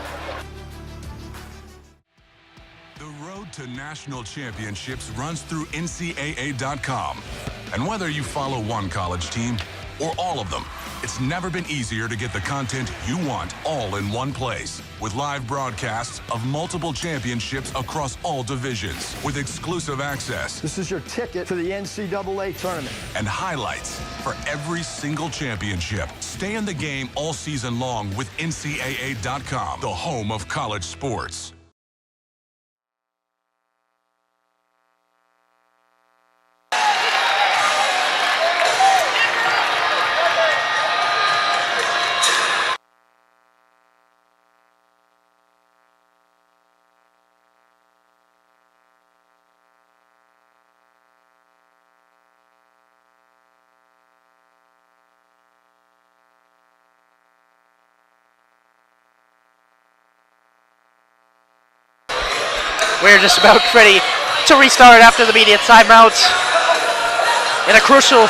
The road to national championships runs through NCAA.com. And whether you follow one college team or all of them, It's never been easier to get the content you want all in one place. With live broadcasts of multiple championships across all divisions. With exclusive access. This is your ticket to the NCAA tournament. And highlights for every single championship. Stay in the game all season long with NCAA.com, the home of college sports. We're just about ready to restart after the media timeout. In a crucial,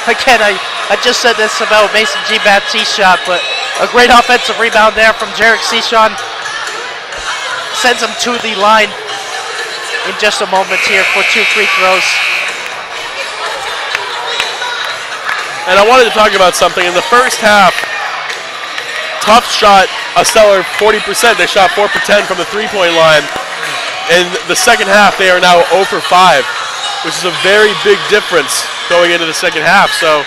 again, I just said this about Mason G. Baptiste's shot, but a great offensive rebound there from Jarek Sechon. Sends him to the line in just a moment here for 2 free throws. And I wanted to talk about something. In the first half, Tufts shot a stellar 40%. They shot 4 for 10 from the three-point line. In the second half, they are now 0 for 5, which is a very big difference going into the second half. So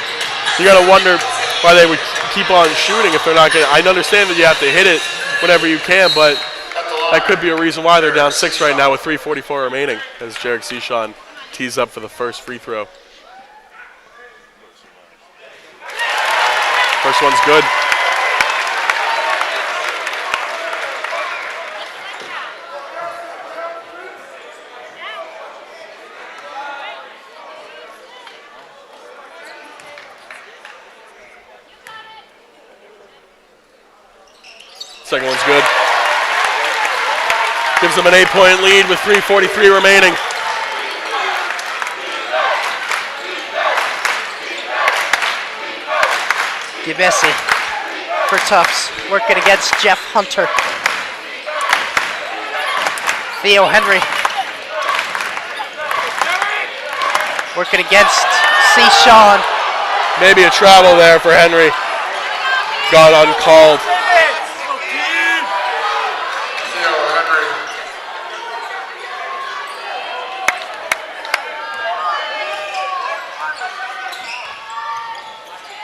you got to wonder why they would keep on shooting if they're not going to. I understand that you have to hit it whenever you can, but that could be a reason why they're down 6 right now with 3:44 remaining as Jarek Sechon tees up for the first free throw. First one's good. Second one's good. Gives them an 8-point lead with 3:43 remaining. Gibesi for Tufts, working against Jeff Hunter. Theo Henry working against Sechon. Maybe a travel there for Henry. Got uncalled.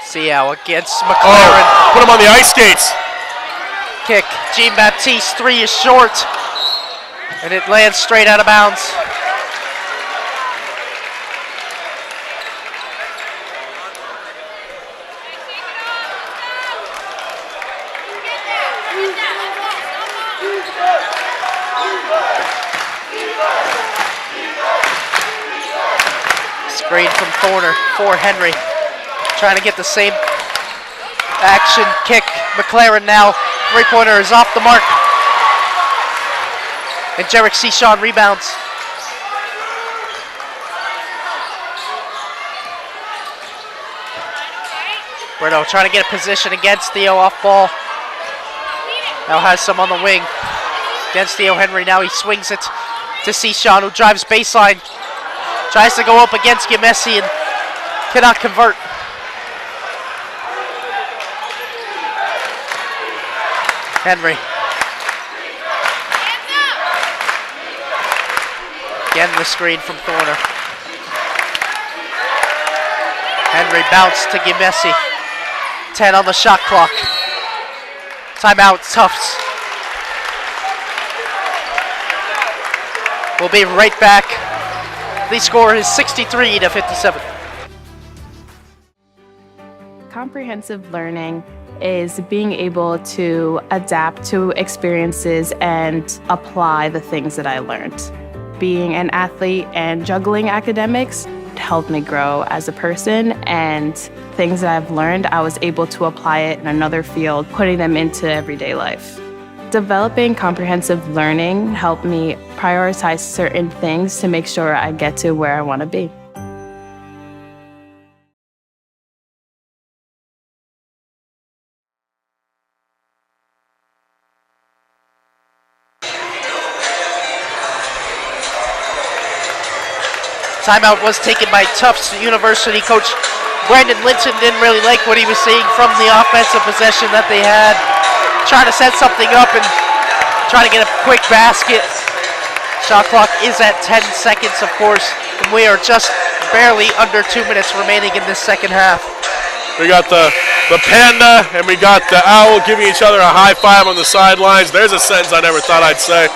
Seau against McLaren. Oh, put him on the ice skates. Kick. Jean-Baptiste, 3 is short. And it lands straight out of bounds. Screen from corner for Henry. Trying to get the same action kick. McLaren now. 3-pointer is off the mark. And Jarek Sechon rebounds. Berto trying to get a position against Theo off ball. Now has some on the wing. Against Theo Henry. Now he swings it to Sechon, who drives baseline. Tries to go up against Gimesi and cannot convert. Henry. Again the screen from corner. Henry bounced to Gimesi. 10 on the shot clock. Timeout, Tufts. We'll be right back. The score is 63-57. Comprehensive learning is being able to adapt to experiences and apply the things that I learned. Being an athlete and juggling academics helped me grow as a person, and things that I've learned, I was able to apply it in another field, putting them into everyday life. Developing comprehensive learning helped me prioritize certain things to make sure I get to where I want to be. Timeout was taken by Tufts University coach Brandon Linton didn't really like what he was seeing from the offensive possession that they had. Trying to set something up and trying to get a quick basket. Shot clock is at 10 seconds, of course, and we are just barely under 2 minutes remaining in this second half. We got the panda and we got the owl giving each other a high five on the sidelines. There's a sentence I never thought I'd say.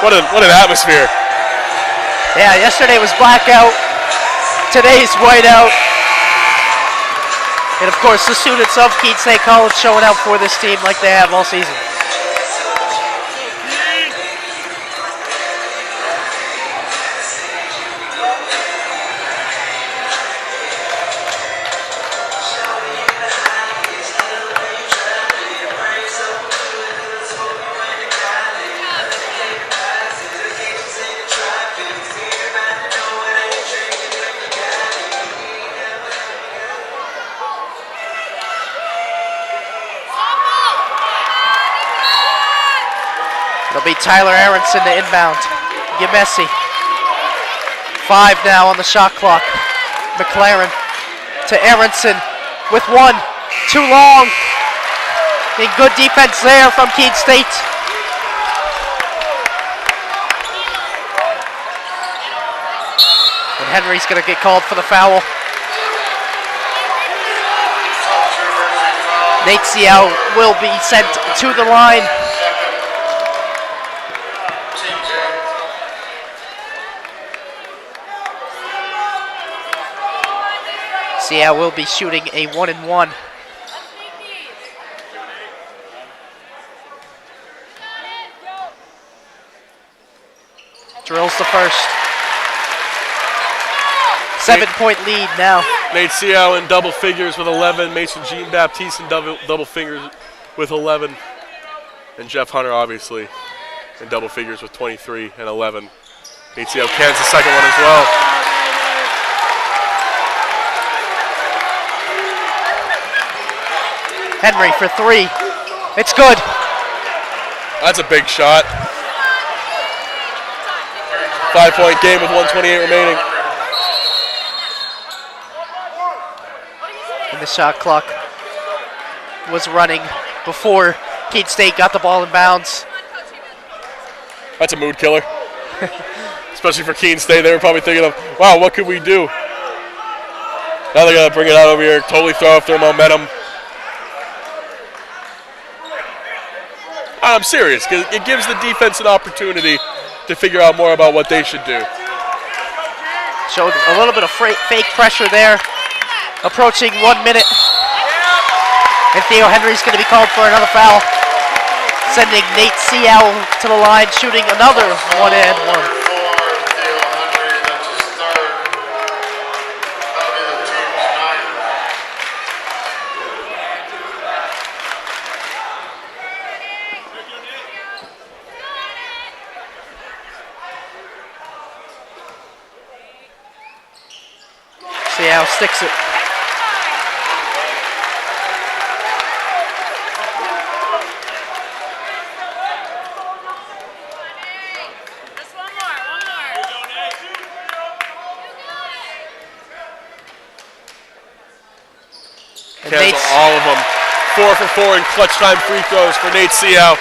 What an atmosphere. Yeah, yesterday was blackout. Today's whiteout. And of course, the students of Keene State College showing out for this team like they have all season. It'll be Tyler Aronson to inbound. Yamesi. 5 now on the shot clock. McLaren to Aronson with 1. Too long. And good defense there from Keene State. And Henry's going to get called for the foul. Nate Seau will be sent to the line. Seau will be shooting a 1-and-1. Drills the first. 7-point lead now. Nate Seau in double figures with 11. Mason Jean-Baptiste in double figures with 11. And Jeff Hunter, obviously, in double figures with 23 and 11. Nate Seau cans the second one as well. Henry for 3. It's good. That's a big shot. 5-point game with 1:28 remaining. And the shot clock was running before Keene State got the ball in bounds. That's a mood killer. Especially for Keene State. They were probably thinking of, wow, what could we do? Now they got to bring it out over here, totally throw off their momentum. I'm serious, because it gives the defense an opportunity to figure out more about what they should do. Showed a little bit of fake pressure there. Approaching 1 minute. And Theo Henry's going to be called for another foul. Sending Nate Seau to the line, shooting another 1-and-1. Seau sticks it. Cancel all of them. 4 for 4 in clutch time free throws for Nate Seau.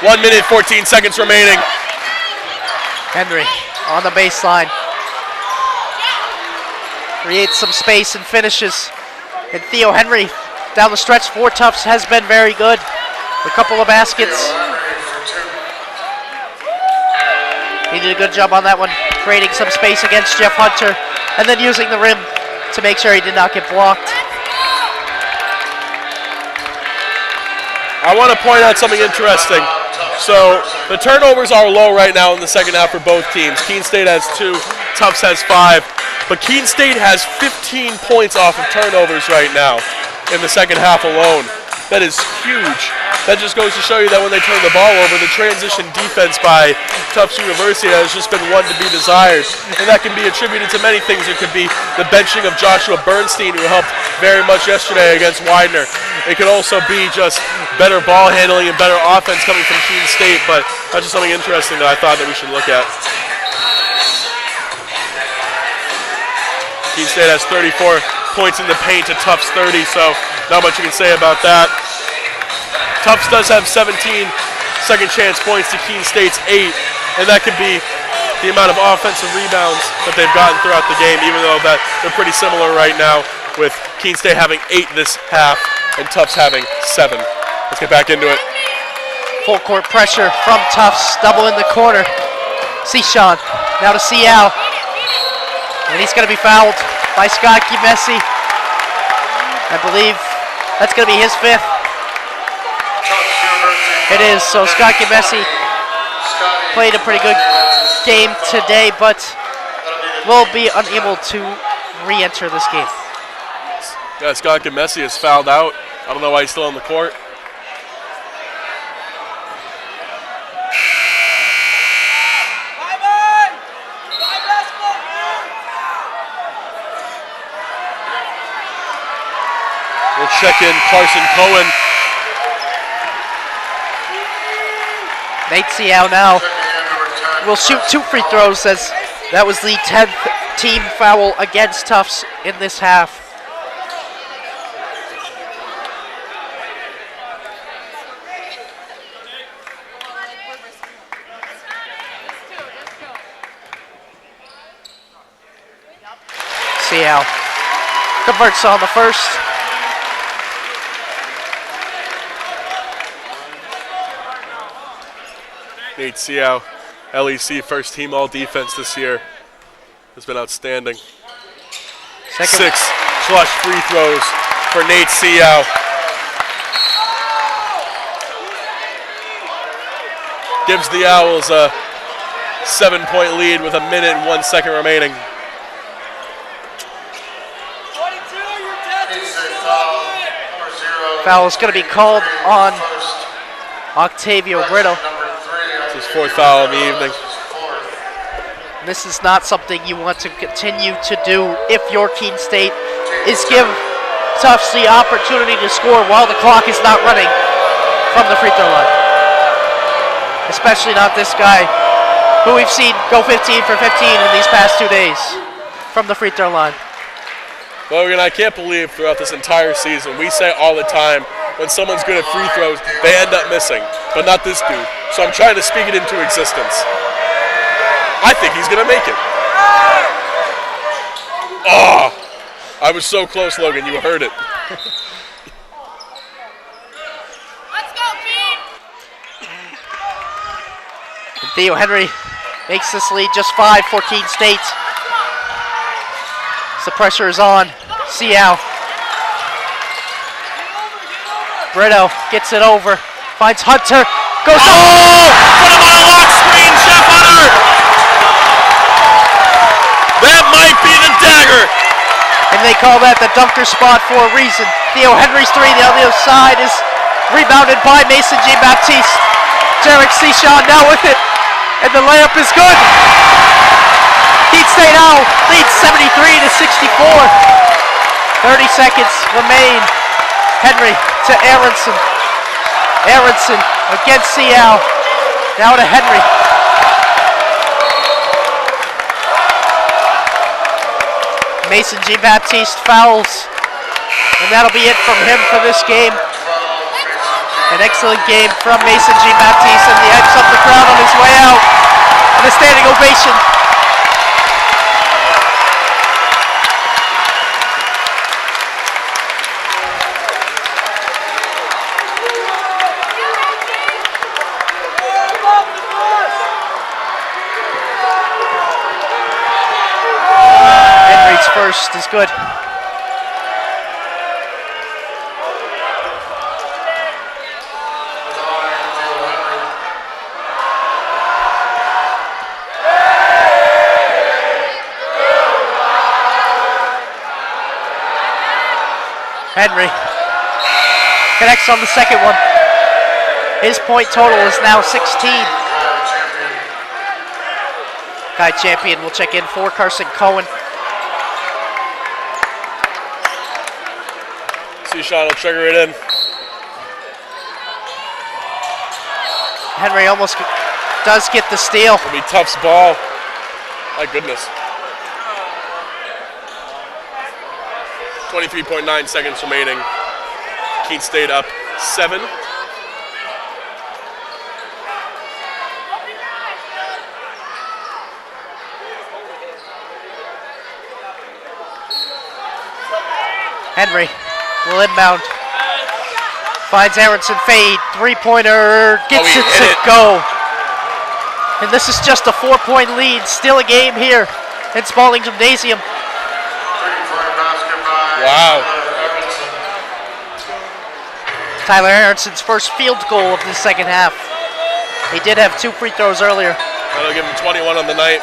1 minute, 14 seconds remaining. Henry on the baseline. Creates some space and finishes. And Theo Henry down the stretch for Tufts has been very good. A couple of baskets. He did a good job on that one, creating some space against Jeff Hunter, and then using the rim to make sure he did not get blocked. I want to point out something interesting. So the turnovers are low right now in the second half for both teams. Keene State has 2, Tufts has 5. But Keene State has 15 points off of turnovers right now in the second half alone. That is huge. That just goes to show you that when they turn the ball over, the transition defense by Tufts University has just been one to be desired. And that can be attributed to many things. It could be the benching of Joshua Bernstein, who helped very much yesterday against Widener. It could also be just better ball handling and better offense coming from Keene State. But that's just something interesting that I thought that we should look at. Keene State has 34 points in the paint to Tufts 30, so not much you can say about that. Tufts does have 17 second chance points to Keene State's 8, and that could be the amount of offensive rebounds that they've gotten throughout the game, even though that they're pretty similar right now, with Keene State having 8 this half and Tufts having 7. Let's get back into it. Full court pressure from Tufts, double in the corner. Sean now to Ciao, and he's going to be fouled by Scott Messi. I believe that's going to be his 5th. It is, so Scott Messi played a pretty good game today, but will be unable to re-enter this game. Yeah, Scott Messi is fouled out. I don't know why he's still on the court. We'll check in Carson Cohen. Nate Ciao now will shoot 2 free throws, as that was the 10th team foul against Tufts in this half. Ciao converts on the first. Nate Ciao, LEC first team all defense this year, has been outstanding. 6 clutch free throws for Nate Ciao. Gives the Owls a 7-point lead with 1 minute and 1 second remaining. Foul is going to be called on Octavio Brito. It's his 4th foul of the evening. This is not something you want to continue to do if your Keene State is give Tufts the opportunity to score while the clock is not running from the free throw line. Especially not this guy, who we've seen go 15 for 15 in these past 2 days from the free throw line. Logan, I can't believe throughout this entire season, we say all the time, when someone's good at free throws, they end up missing, but not this dude. So I'm trying to speak it into existence. I think he's gonna make it. Oh, I was so close, Logan, you heard it. Let's go, Keene! Theo Henry makes this lead just 5 for Keene State. The pressure is on. Ciao. Brito gets it over. Finds Hunter. Goes Put him on a lock screen, Chef Hunter! That might be the dagger. And they call that the dunker spot for a reason. Theo Henry's 3 on the other side is rebounded by Mason Jean-Baptiste. Jarek Sean now with it. And the layup is good. Keene State now leads 73-64. 30 seconds remain. Henry to Aronson. Aronson against Ciao. Now to Henry. Mason Jean-Baptiste fouls. And that'll be it from him for this game. An excellent game from Mason Jean-Baptiste, and he hypes up the crowd on his way out. And a standing ovation. Henry's first is good. Henry connects on the second one. His point total is now 16. Kai Champion will check in for Carson Cohen. Sean will trigger it in. Henry almost does get the steal. It'll be Tufts ball. My goodness. 23.9 seconds remaining. Keene State up 7. Henry will inbound. Finds Aronson fade. Three-pointer. Gets it to go. And this is just a 4-point lead. Still a game here in Spaulding Gymnasium. Wow. Tyler Aronson's first field goal of the second half. He did have 2 free throws earlier. That'll give him 21 on the night.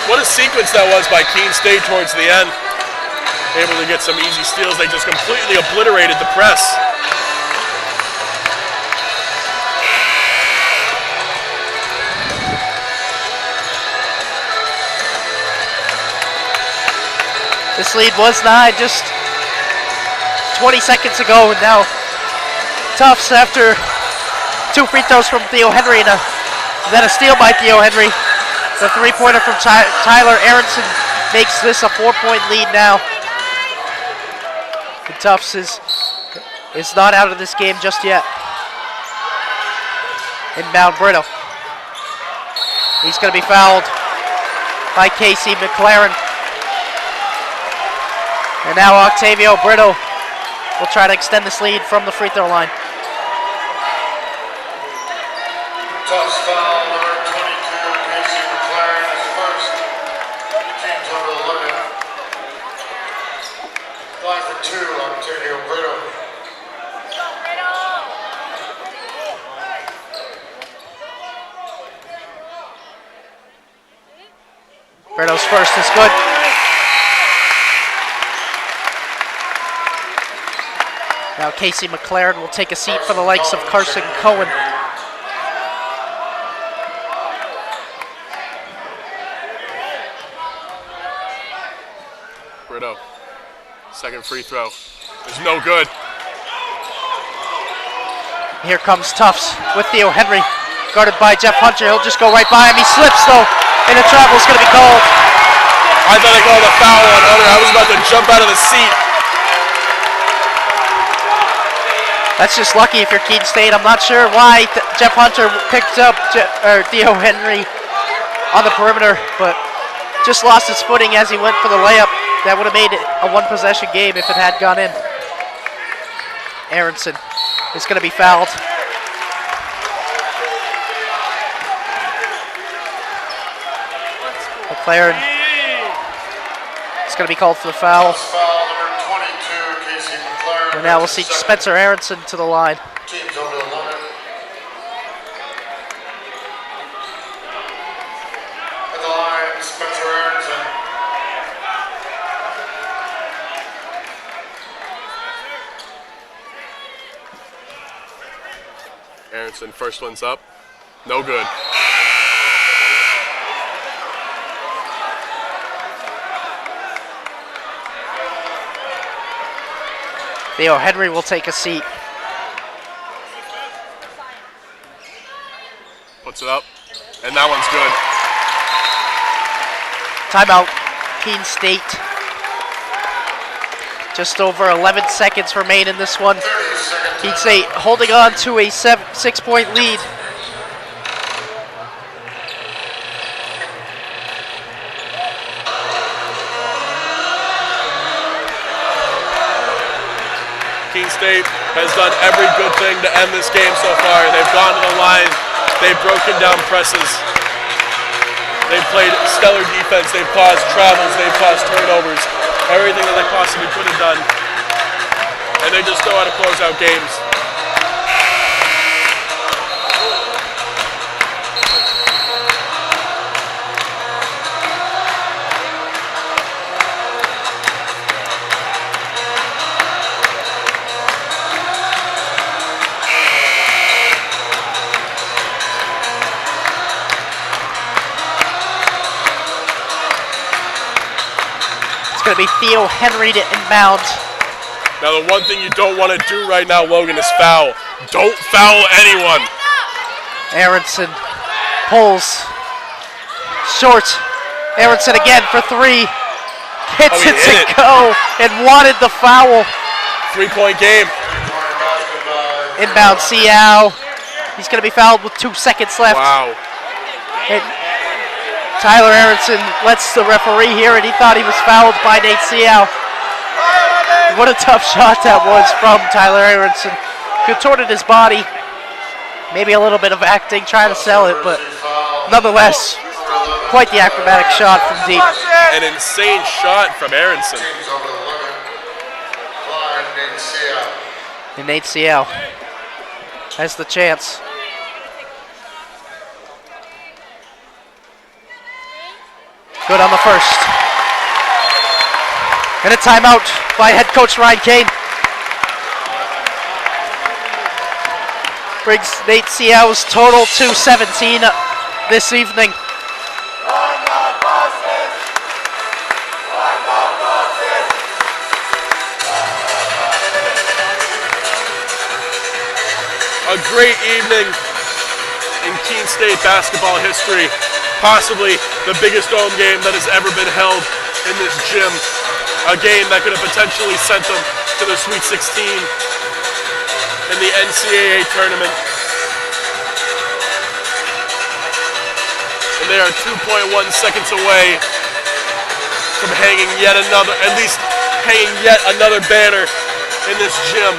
What a sequence that was by Keene State towards the end. Able to get some easy steals. They just completely obliterated the press. This lead was 9 just 20 seconds ago. Now Tufts, after 2 free throws from Theo Henry and then a steal by Theo Henry. The three-pointer from Tyler Aronson makes this a 4-point lead now. And Tufts is not out of this game just yet. Inbound Brito. He's going to be fouled by Casey McLaren. And now Octavio Brito will try to extend this lead from the free throw line. Tufts foul number 22, Casey McLaren is first. Team's under the limit. Line for 2, Octavio Brito. Brito's first is good. Now Casey McLaren will take a seat for the likes of Carson Cohen. Brito, second free throw is no good. Here comes Tufts with Theo Henry, guarded by Jeff Hunter. He'll just go right by him. He slips though, and a travel's going to be called. I thought they called a foul on Hunter. I was about to jump out of the seat. That's just lucky if you're Keene State. I'm not sure why Jeff Hunter picked up Theo Henry on the perimeter, but just lost his footing as he went for the layup. That would have made it a one-possession game if it had gone in. Aronson is going to be fouled. McLaren is going to be called for the foul. And now we'll see Spencer Aronson to the line. Team's under the limit. At the line, Spencer Aronson. Aronson, first one's up. No good. Theo Henry will take a seat. Puts it up, and that one's good. Timeout, Keene State. Just over 11 seconds remain in this one. Keene State holding on to a 6-point lead. Keene State has done every good thing to end this game so far. They've gone to the line, they've broken down presses, they've played stellar defense, they've caused travels, they've caused turnovers, everything that they possibly could have done. And they just know how to close out games. It's going to be Theo Henry to inbound. Now, the one thing you don't want to do right now, Logan, is foul. Don't foul anyone. Aronson pulls. Short. Aronson again for three. Hits it to go and wanted the foul. 3-point game. Inbound Seau. He's going to be fouled with 2 seconds left. Wow. And Tyler Aronson lets the referee hear it. He thought he was fouled by Nate Seau. What a tough shot that was from Tyler Aronson. Contorted his body. Maybe a little bit of acting, trying to sell it, but nonetheless, quite the acrobatic shot from deep. An insane shot from Aronson. And Nate Seau has the chance. Good on the first. And a timeout by head coach Ryan Keene. Brings Nate Seau's total to 17 this evening. A great evening in Keene State basketball history. Possibly the biggest home game that has ever been held in this gym. A game that could have potentially sent them to the Sweet 16 in the NCAA tournament. And they are 2.1 seconds away from hanging yet another banner in this gym.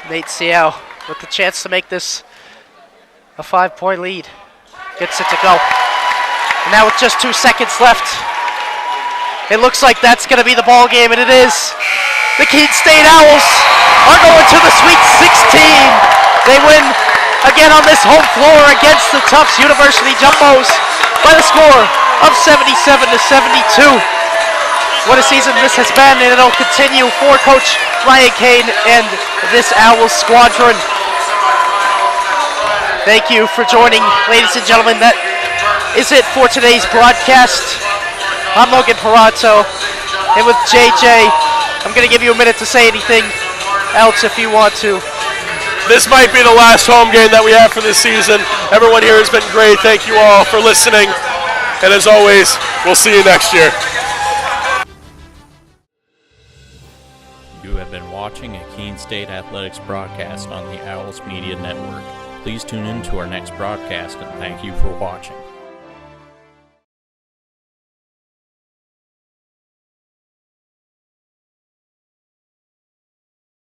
Nate Seau with the chance to make this a 5-point lead. Gets it to go. And now with just 2 seconds left, it looks like that's going to be the ball game, and it is. The Keene State Owls are going to the Sweet 16. They win again on this home floor against the Tufts University Jumbos by the score of 77-72. What a season this has been, and it'll continue for Coach Ryan Keene and this Owls squadron. Thank you for joining, ladies and gentlemen. That is it for today's broadcast. I'm Logan Parato, and with JJ, I'm going to give you a minute to say anything else if you want to. This might be the last home game that we have for this season. Everyone here has been great. Thank you all for listening. And as always, we'll see you next year. You have been watching a Keene State Athletics broadcast on the Owls Media Network. Please tune in to our next broadcast, and thank you for watching.